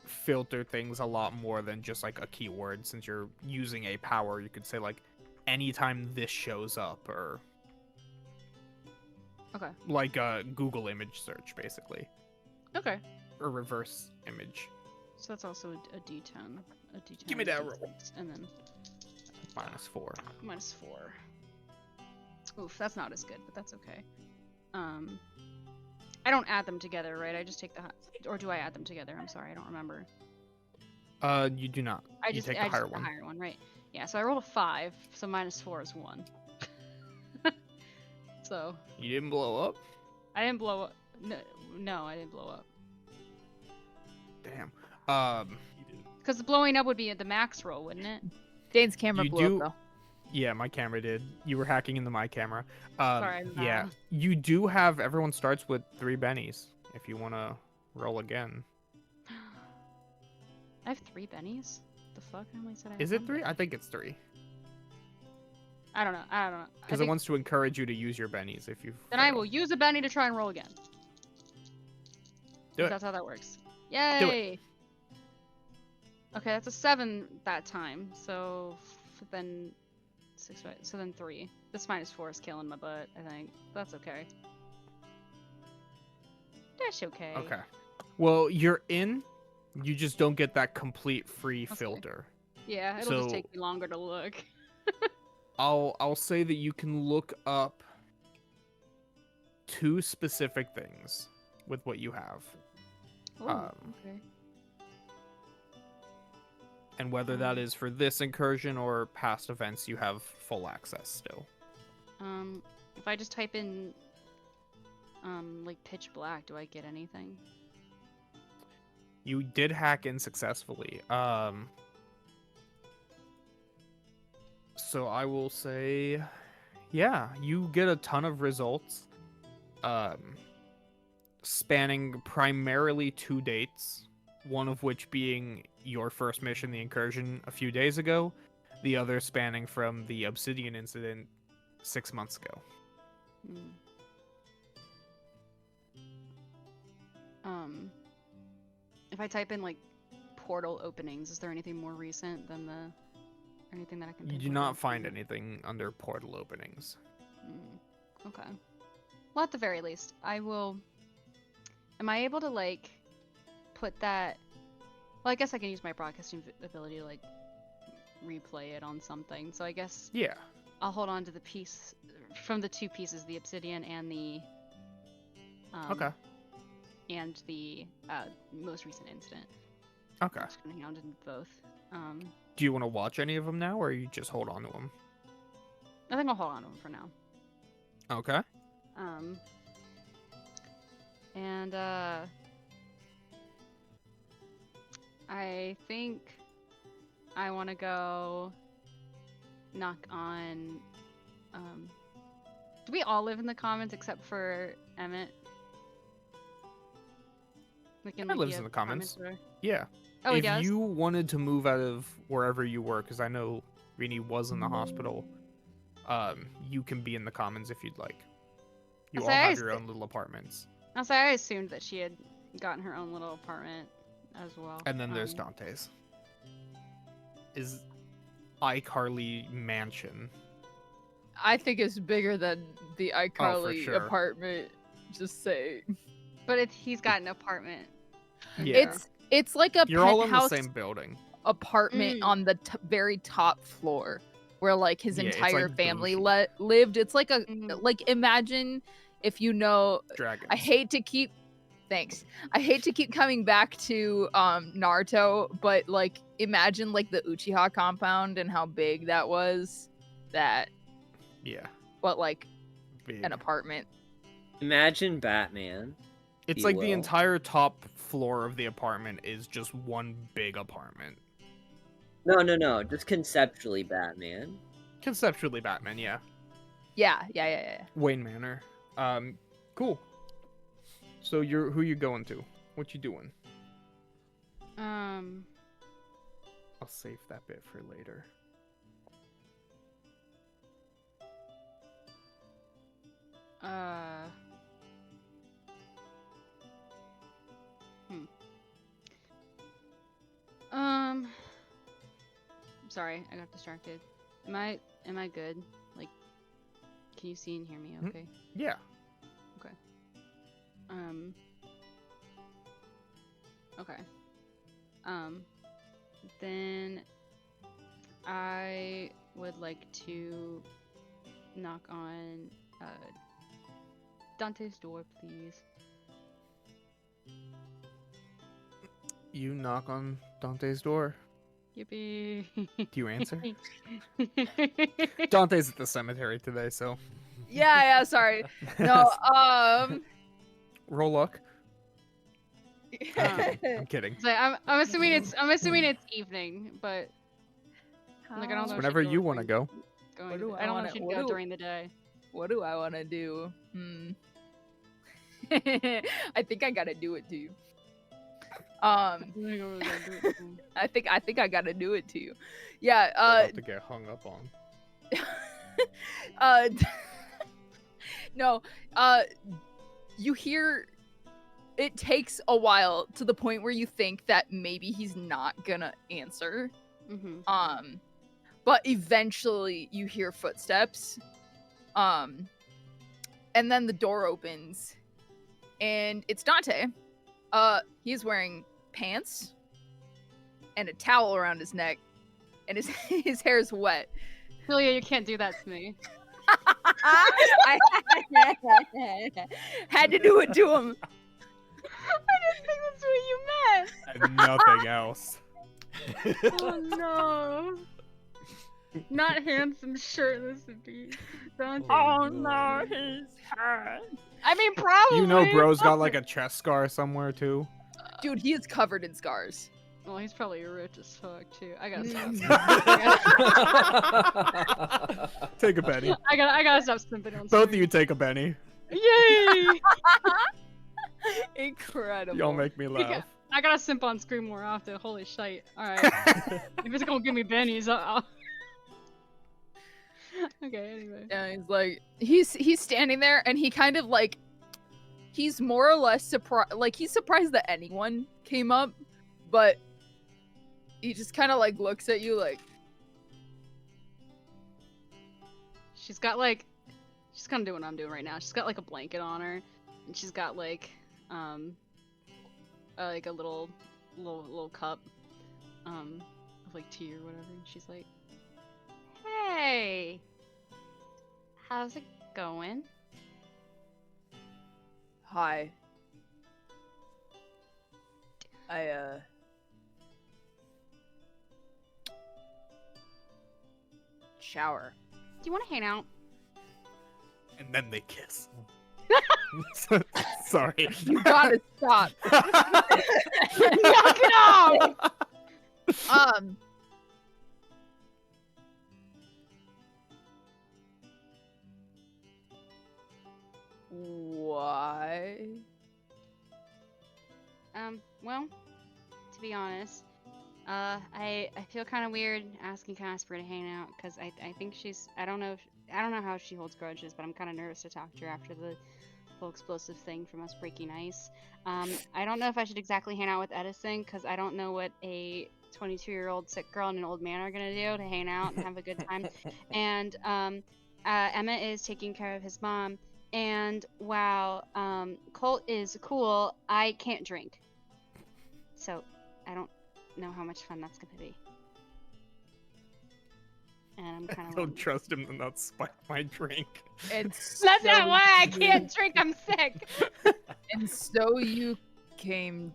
filter things a lot more than just like a keyword. Since you're using a power, you could say like anytime this shows up, or Okay. like a Google image search basically, Okay. or reverse image. So that's also a D10. A D10. Give me that roll. And then -4. -4. Oof, that's not as good, but that's okay. I don't add them together, right? I just take or do I add them together? I'm sorry, I don't remember. You do not. I just take I the higher just one. the higher one, right? Yeah. So I rolled a 5, so -4 is 1. So You didn't blow up? I didn't blow up. No, I didn't blow up. Damn. Because the blowing up would be at the max roll, wouldn't it? Dane's camera You blew do- up Yeah, my camera did. You were hacking into my camera. Sorry, I'm Yeah, bad. you do have. Everyone starts with 3 bennies. If you want to roll again, I have 3 bennies. The fuck? I only said I had is it 1 3? benny. I think it's 3. I don't know. I Because it think- wants to encourage you to use your bennies if you. Then I fail. will use a benny to try and roll again. Do it. That's how that works. Yay! Okay, that's a 7 that time. So then 6. So then 3. This -4 is killing my butt. I think that's okay. That's okay. Okay. Well, you're in. You just don't get that complete free Okay. filter. Yeah, it'll just So- take me longer to look. I'll say that you can look up 2 specific things with what you have. Oh, okay. And whether that is for this incursion or past events, you have full access still. If I just type in, like pitch black, do I get anything? You did hack in successfully. So I will say, yeah, you get a ton of results, spanning primarily 2 dates, one of which being your first mission, the incursion, a few days ago, the other spanning from the Obsidian incident 6 months ago. If I type in like portal openings, is there anything more recent than anything that I can? You do not find anything under portal openings. Okay. Well, at the very least, I will. Am I able to like put that? Well, I guess I can use my broadcasting ability to like replay it on something. So I guess Yeah. I'll hold on to the piece from the 2 pieces, the obsidian and the Okay. and the most recent incident. Okay. I'm just gonna hang on to both. Do you want to watch any of them now, or you just hold on to them? I think I'll hold on to them for now. Okay. And I think I want to go knock on. Do we all live in the commons except for Emmett? Like Emmett lives in the commons. Or... Yeah. Oh, he if does? you wanted to move out of wherever you were, because I know Rini was in the hospital, you can be in the commons if you'd like. You all have your own little apartments. I'll say I assumed that she had gotten her own little apartment as well. And then there's Dante's. Is iCarly mansion. I think it's bigger than the iCarly sure. apartment. Just say. But he's got an apartment. Yeah. It's like a You're all in the penthouse same building. apartment on the very top floor, where like his Yeah, it's, entire like, family bougie. lived. It's like a Mhm. like imagine if you know. Dragons. I hate to keep coming back to Naruto, but like imagine like the Uchiha compound and how big that was. Yeah. But like Big. an apartment. Imagine Batman. It's you like the will. entire top floor of the apartment is just one big apartment. No. Just conceptually Batman. Conceptually Batman, yeah. Yeah. Wayne Manor. Cool. So who you going to? What you doing? I'll save that bit for later. Sorry, I got distracted. Am I good? Like, can you see and hear me? Okay. Yeah. Okay. Then I would like to knock on Dante's door, please. You knock on Dante's door. Yippee! Do you answer? Dante's at the cemetery today, so Yeah. Sorry. No. roll luck. I'm kidding. So I'm assuming it's evening, but like I don't know. It's if whenever she'd you want to go. going What to do I don't know if she'd go do- during the day. What do I want to do? I think I gotta do it to you. I think I gotta do it to you. Yeah. About to get hung up on. No. You hear. It takes a while to the point where you think that maybe he's not gonna answer. Mm-hmm. But eventually you hear footsteps. And then the door opens, and it's Dante. He's wearing pants and a towel around his neck, and his hair's wet. Julia, you can't do that to me. I had to do it to him. I didn't think that's what you meant. And nothing else. Oh no. Not handsome, shirtless abuse. Don't. Oh no, his head. I mean, probably. You know, bro's got like a chest scar somewhere too. Dude, he is covered in scars. Well, he's probably rich as fuck too. I gotta stop. Take a penny. I gotta stop simping on. Both of you take a penny. Yay! Incredible. Y'all make me laugh. I gotta simp on Scream more often. Holy shite! All right. If it's gonna give me bennies, I'll... Okay. Anyway. Yeah, he's like, he's standing there, and he kind of like, he's more or less surprised. Like, he's surprised that anyone came up, but he just kind of like looks at you like. She's kind of doing what I'm doing right now. She's got like a blanket on her, and she's got like a little cup of like tea or whatever. And she's like, "Hey, how's it going?" Hi. Shower. Do you want to hang out? And then they kiss. Sorry. You gotta stop. Knock it off! Why? Well, to be honest, I feel kind of weird asking Casper to hang out because I think I don't know how she holds grudges, but I'm kind of nervous to talk to her after the whole explosive thing from us breaking ice. I don't know if I should exactly hang out with Edison because I don't know what a 22-year-old sick girl and an old man are gonna do to hang out and have a good time. And Emma is taking care of his mom. And while Colt is cool, I can't drink. So I don't know how much fun that's gonna be. And I'm kind of. I don't trust him to not spike my drink. That's not why I can't drink. I'm sick. And so you came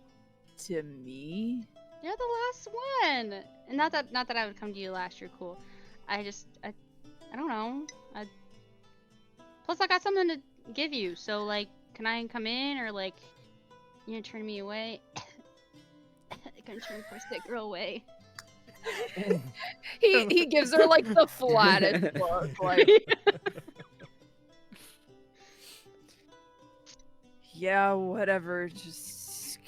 to me? You're the last one. And not that I would come to you last. You're cool. I don't know. Plus, I got something to give you. So, like, can I come in, or like, you gonna turn me away? Gonna turn poor sick girl away. He gives her like the flattest look, like. Yeah, whatever. Just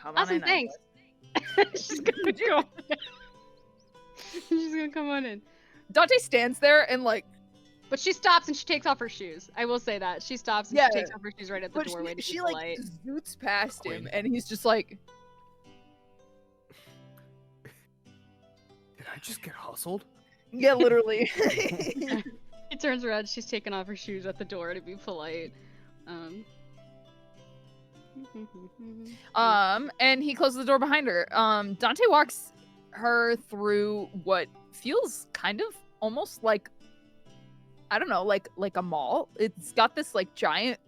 come on Awesome, in. thanks. She's gonna do. She's gonna come on in. Dante stands there and like. But she stops and she takes off her shoes. I will say that. She stops and Yeah. she takes off her shoes right at the doorway to she be like polite. zoots past him, and he's just like. Did I just get hustled? Yeah, literally. She turns around. She's taking off her shoes at the door to be polite. And he closes the door behind her. Dante walks her through what feels kind of almost like, I don't know, like a mall. It's got this like giant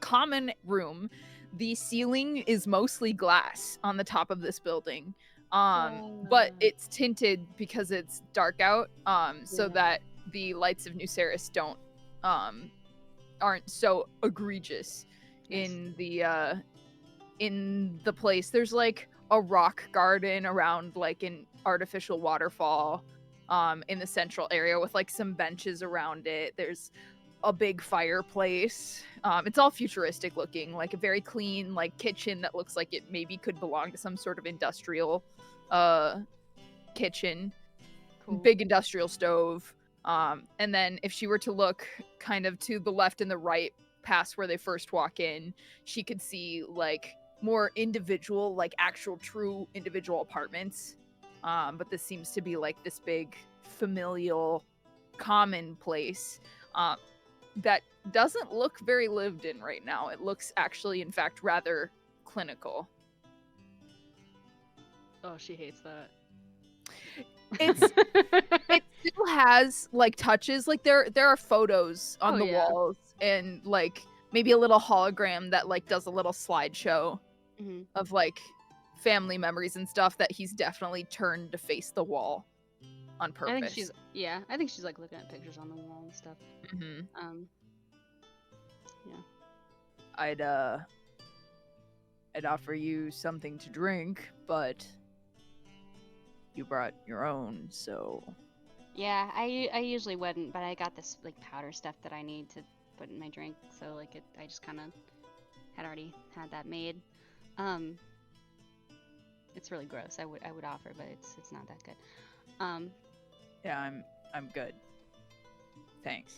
common room. The ceiling is mostly glass on the top of this building. But it's tinted because it's dark out, so that the lights of New Ceres aren't so egregious in the place. There's like a rock garden around like an artificial waterfall in the central area with like some benches around it. There's a big fireplace. It's all futuristic looking, like a very clean like kitchen that looks like it maybe could belong to some sort of industrial kitchen. Cool. Big industrial stove. And then if she were to look kind of to the left and the right past where they first walk in, she could see like more individual, like actual true individual apartments. But this seems to be like this big familial common place that doesn't look very lived in right now. It looks actually, in fact, rather clinical. Oh, she hates that. It's still has like touches. Like there are photos on Oh, the yeah. walls and like maybe a little hologram that like does a little slideshow Mhm. of like family memories and stuff that he's definitely turned to face the wall on purpose. I think she's like looking at pictures on the wall and stuff. Mhm. Yeah. I'd offer you something to drink, but you brought your own, so Yeah, I usually wouldn't, but I got this like powder stuff that I need to put in my drink, so like I just kind of had already had that made. It's really gross. I would offer, but it's not that good. yeah, I'm good. Thanks.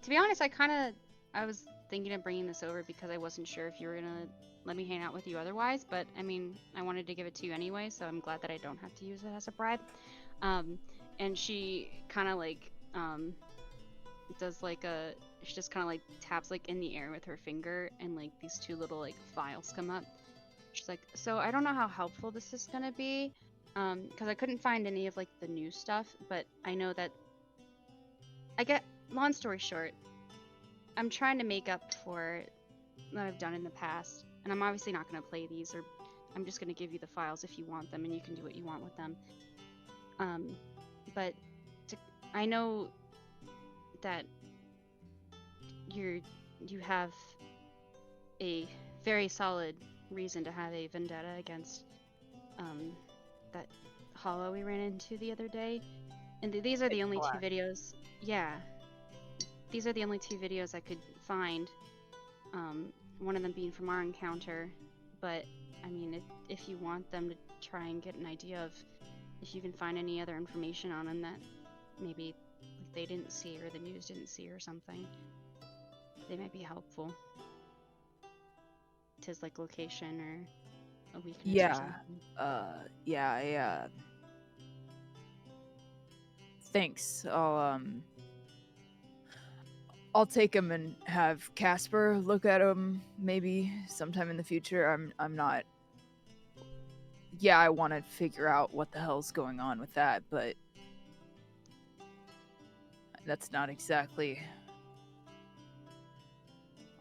To be honest, I was thinking of bringing this over because I wasn't sure if you were gonna let me hang out with you otherwise, but I mean, I wanted to give it to you anyway, so I'm glad that I don't have to use it as a bribe. And she kind of like does like she just kind of like taps like in the air with her finger, and like these two little like files come up. She's like, so I don't know how helpful this is gonna be, because I couldn't find any of like the new stuff, but I know that long story short, I'm trying to make up for that I've done in the past, and I'm obviously not going to play these, or I'm just going to give you the files if you want them, and you can do what you want with them. But I know that you have a very solid reason to have a vendetta against that hollow we ran into the other day, and these are the only two videos. Yeah, these are the only two videos I could find. One of them being from our encounter, but I mean, if you want them to try and get an idea of if you can find any other information on them that maybe like, they didn't see or the news didn't see or something, they might be helpful. To his like location or a weakness or something. Yeah. Thanks. I'll take him and have Casper look at him maybe sometime in the future. I'm not. Yeah, I want to figure out what the hell's going on with that, but that's not exactly.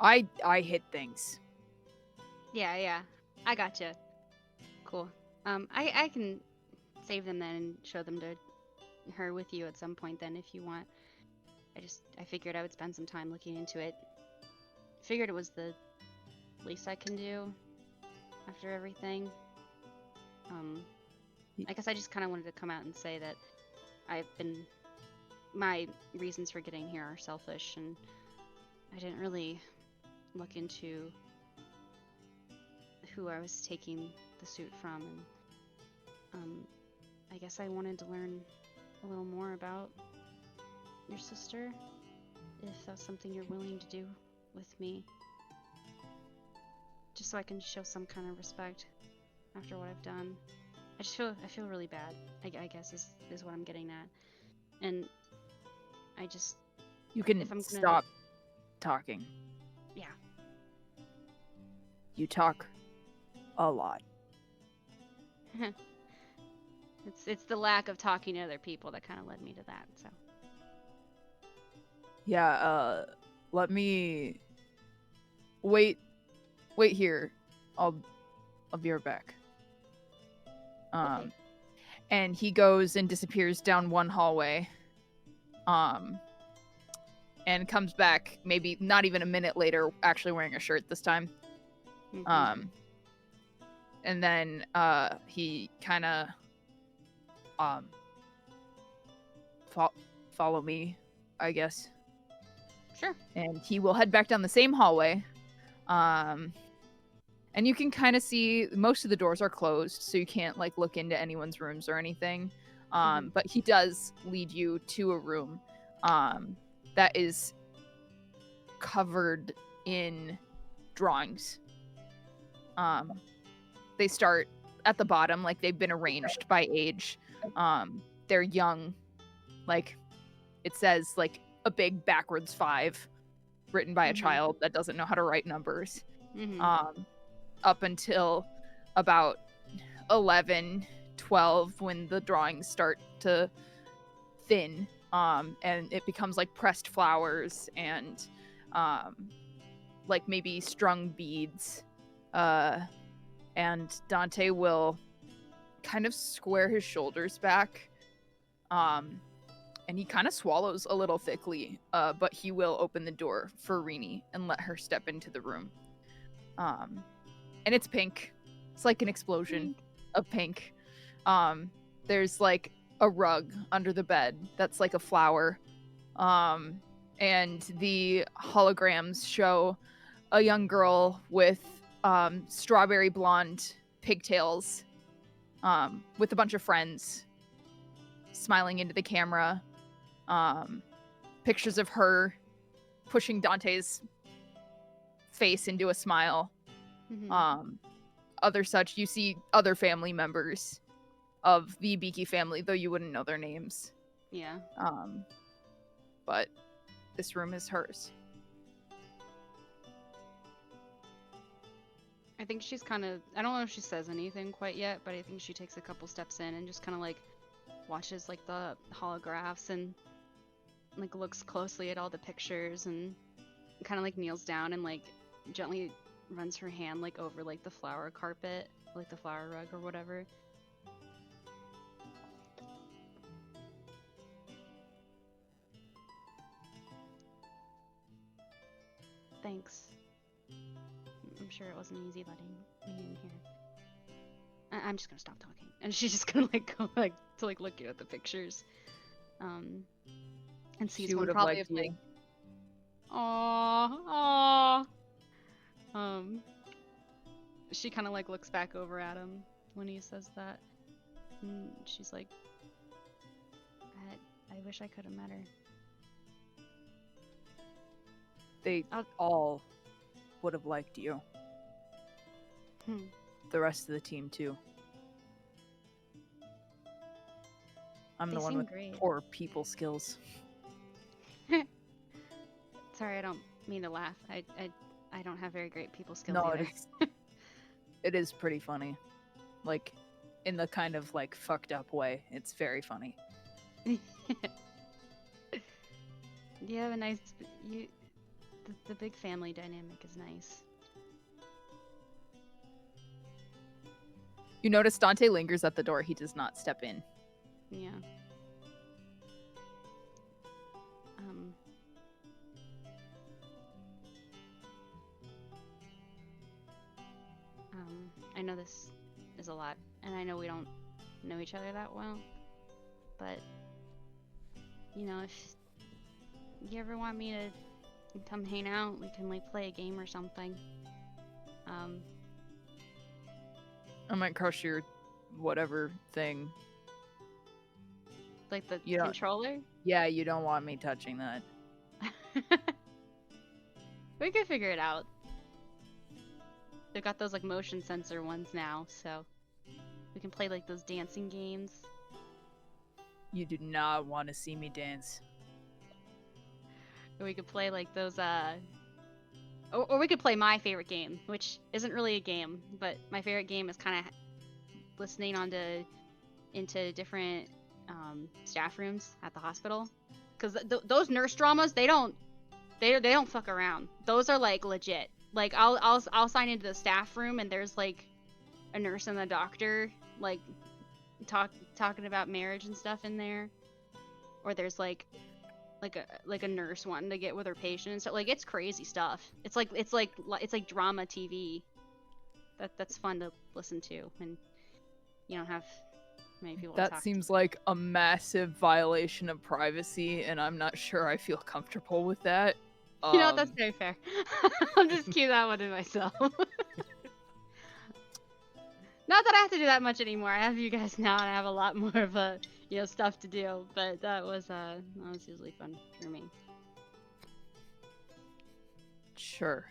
I hit things. Yeah. I gotcha. Cool. I can save them then and show them to her with you at some point then if you want. I figured I would spend some time looking into it. Figured it was the least I can do after everything. I guess I just kind of wanted to come out and say that my reasons for getting here are selfish, and I didn't really look into who I was taking the suit from, and I guess I wanted to learn a little more about your sister, if that's something you're willing to do with me, just so I can show some kind of respect after what I've done. I feel really bad, I guess is what I'm getting at, and I just You can stop talking. Yeah. You talk a lot. It's the lack of talking to other people that kind of led me to that. So. Yeah. Let me wait here. I'll be right back. Okay. And he goes and disappears down one hallway. And comes back maybe not even a minute later, actually wearing a shirt this time. Mm-hmm. And then he kind of follow me, I guess. Sure. And he will head back down the same hallway. And you can kind of see most of the doors are closed, so you can't like look into anyone's rooms or anything. But he does lead you to a room that is covered in drawings. They start at the bottom, like they've been arranged by age. They're young, like it says like a big backwards 5 written by a child that doesn't know how to write numbers. Up until about 11, 12, when the drawings start to thin, and it becomes like pressed flowers and like maybe strung beads. And Dante will kind of square his shoulders back, and he kind of swallows a little thickly, but he will open the door for Rini and let her step into the room. And it's pink. It's like an explosion of pink. There's like a rug under the bed that's like a flower. And the holograms show a young girl with strawberry blonde pigtails, with a bunch of friends smiling into the camera. Pictures of her pushing Dante's face into a smile. Other such, you see other family members of the Ibiki family, though you wouldn't know their names. Yeah. But this room is hers. I think she's kind of, I don't know if she says anything quite yet, but I think she takes a couple steps in and just kind of like watches like the holographs and like looks closely at all the pictures and kind of like kneels down and like gently runs her hand like over like the flower carpet, like the flower rug or whatever. Thanks. I'm sure it wasn't easy letting me in here. I'm just gonna stop talking, and she's just gonna like go like to like looking at the pictures, and sees She one would have probably liked of like, you. aww. She kind of like looks back over at him when he says that, and she's like, I wish I could have met her. They all would have liked you. The rest of the team too. I'm They the one seem with great. poor people skills. Sorry, I don't mean to laugh. I don't have very great people skills No, either. it is pretty funny. Like, in the kind of like fucked up way. It's very funny. You have a nice. The big family dynamic is nice. You notice Dante lingers at the door. He does not step in. Yeah. I know this is a lot, and I know we don't know each other that well, but you know, if you ever want me to come hang out, we can like play a game or something. I might crush your whatever thing. Like the You don't- controller? Yeah, you don't want me touching that. We could figure it out. They've got those like motion sensor ones now, so we can play like those dancing games. You do not want to see me dance. Or we could play like those or we could play my favorite game, which isn't really a game, but my favorite game is kind of listening into different staff rooms at the hospital, because those nurse dramas, they don't fuck around. Those are like legit. Like I'll sign into the staff room and there's like a nurse and the doctor like talking about marriage and stuff in there, or there's like a nurse wanting to get with her patient. So like it's crazy stuff. It's like drama TV. That's fun to listen to, and you don't have many people to That talk seems like a massive violation of privacy, and I'm not sure I feel comfortable with that. to. You know, that's very fair. I'll just keep that one to myself. Not that I have to do that much anymore. I have you guys now, and I have a lot more of stuff to do. But that was usually fun for me. Sure.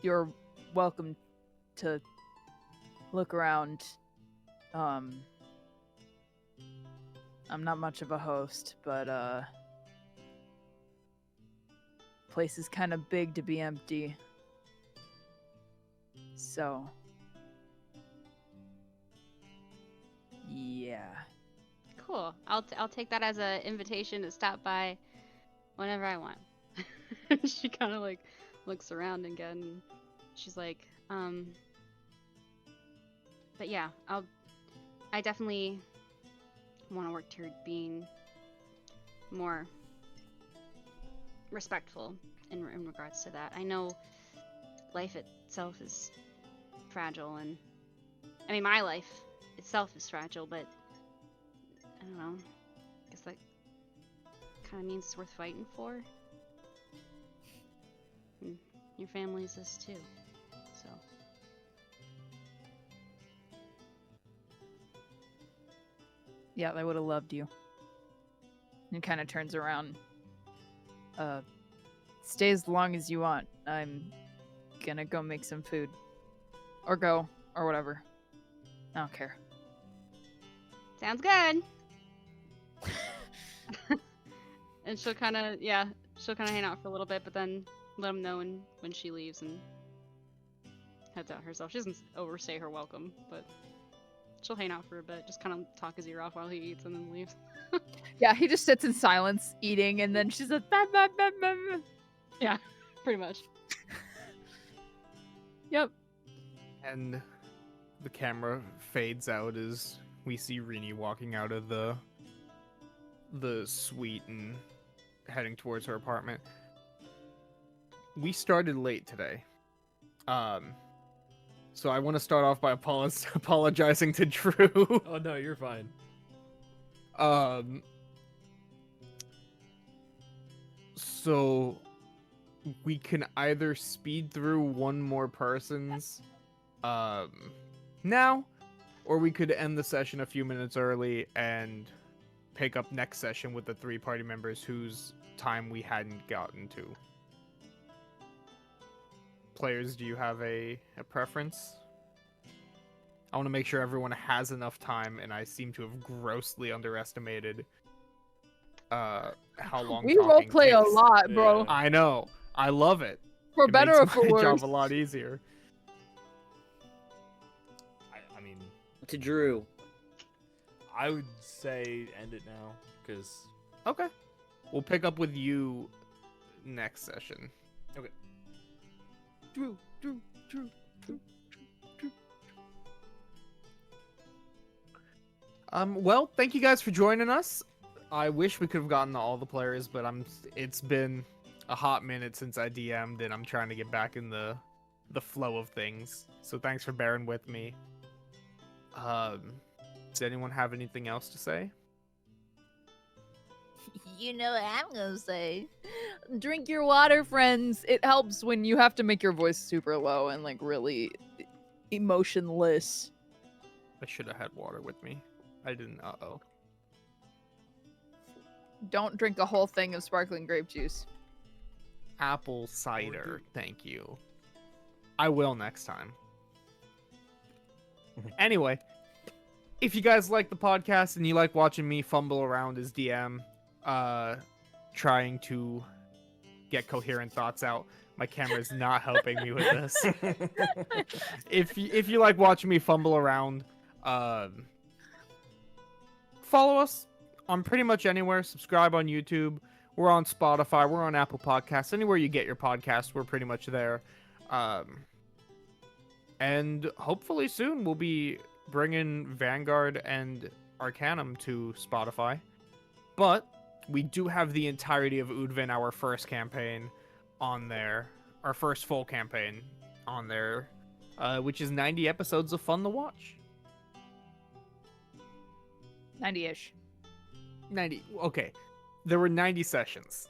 You're welcome to look around. I'm not much of a host, but place is kind of big to be empty. So Yeah. Cool. I'll take that as an invitation to stop by whenever I want. She kind of like looks around again. And she's like, but yeah, I definitely want to work toward being more respectful in regards to that. I know life itself is fragile, and I mean my life itself is fragile, but I don't know. I guess that kind of means it's worth fighting for. And your family's this too, so. Yeah, they would have loved you. And kind of turns around. Stay as long as you want. I'm gonna go make some food. Or go, or whatever. I don't care. Sounds good. And she'll kind of hang out for a little bit, but then let him know when she leaves and heads out herself. She doesn't overstay her welcome, but she'll hang out for a bit, just kind of talk his ear off while he eats and then leaves. Yeah, he just sits in silence eating, and then she's like, bah, bah, bah, bah, bah. Yeah, pretty much. Yep. And the camera fades out as we see Rini walking out of the suite and heading towards her apartment. We started late today. So I want to start off by apologizing to Drew. Oh no, you're fine. So we can either speed through one more person's now, or we could end the session a few minutes early and pick up next session with the 3 party members whose time we hadn't gotten to. Players, do you have a preference? I want to make sure everyone has enough time, and I seem to have grossly underestimated how long We talking role play a takes. lot, bro. Yeah. I know. I love it. For It better or makes for my job worse. a lot easier. I mean, To Drew. I would say end it now, because Okay. We'll pick up with you next session. Drew. Well, thank you guys for joining us. I wish we could have gotten to all the players, but it's been a hot minute since I DM'd, and I'm trying to get back in the flow of things. So thanks for bearing with me. Does anyone have anything else to say? You know what I'm gonna say. Drink your water, friends. It helps when you have to make your voice super low and like really emotionless. I should have had water with me. I didn't. Uh-oh. Don't drink a whole thing of sparkling grape juice. Apple cider. Thank you. I will next time. Anyway, if you guys like the podcast and you like watching me fumble around as DM, trying to get coherent thoughts out, my camera's not helping me with this. If you like watching me fumble around, follow us on pretty much anywhere. Subscribe on YouTube. We're on Spotify. We're on Apple Podcasts. Anywhere you get your podcasts, we're pretty much there. And hopefully soon we'll be bringing Vanguard and Arcanum to Spotify. But we do have the entirety of Udvin, our first campaign, on there. Our first full campaign on there, which is 90 episodes of fun to watch. 90-ish. 90. Okay. There were 90 sessions.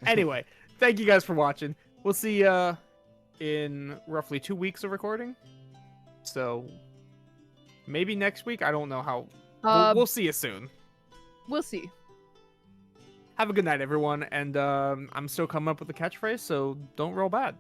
Anyway, thank you guys for watching. We'll see ya in roughly 2 weeks of recording. So maybe next week. I don't know how. We'll see you soon. We'll see. Have a good night, everyone. And I'm still coming up with the catchphrase, so don't roll bad.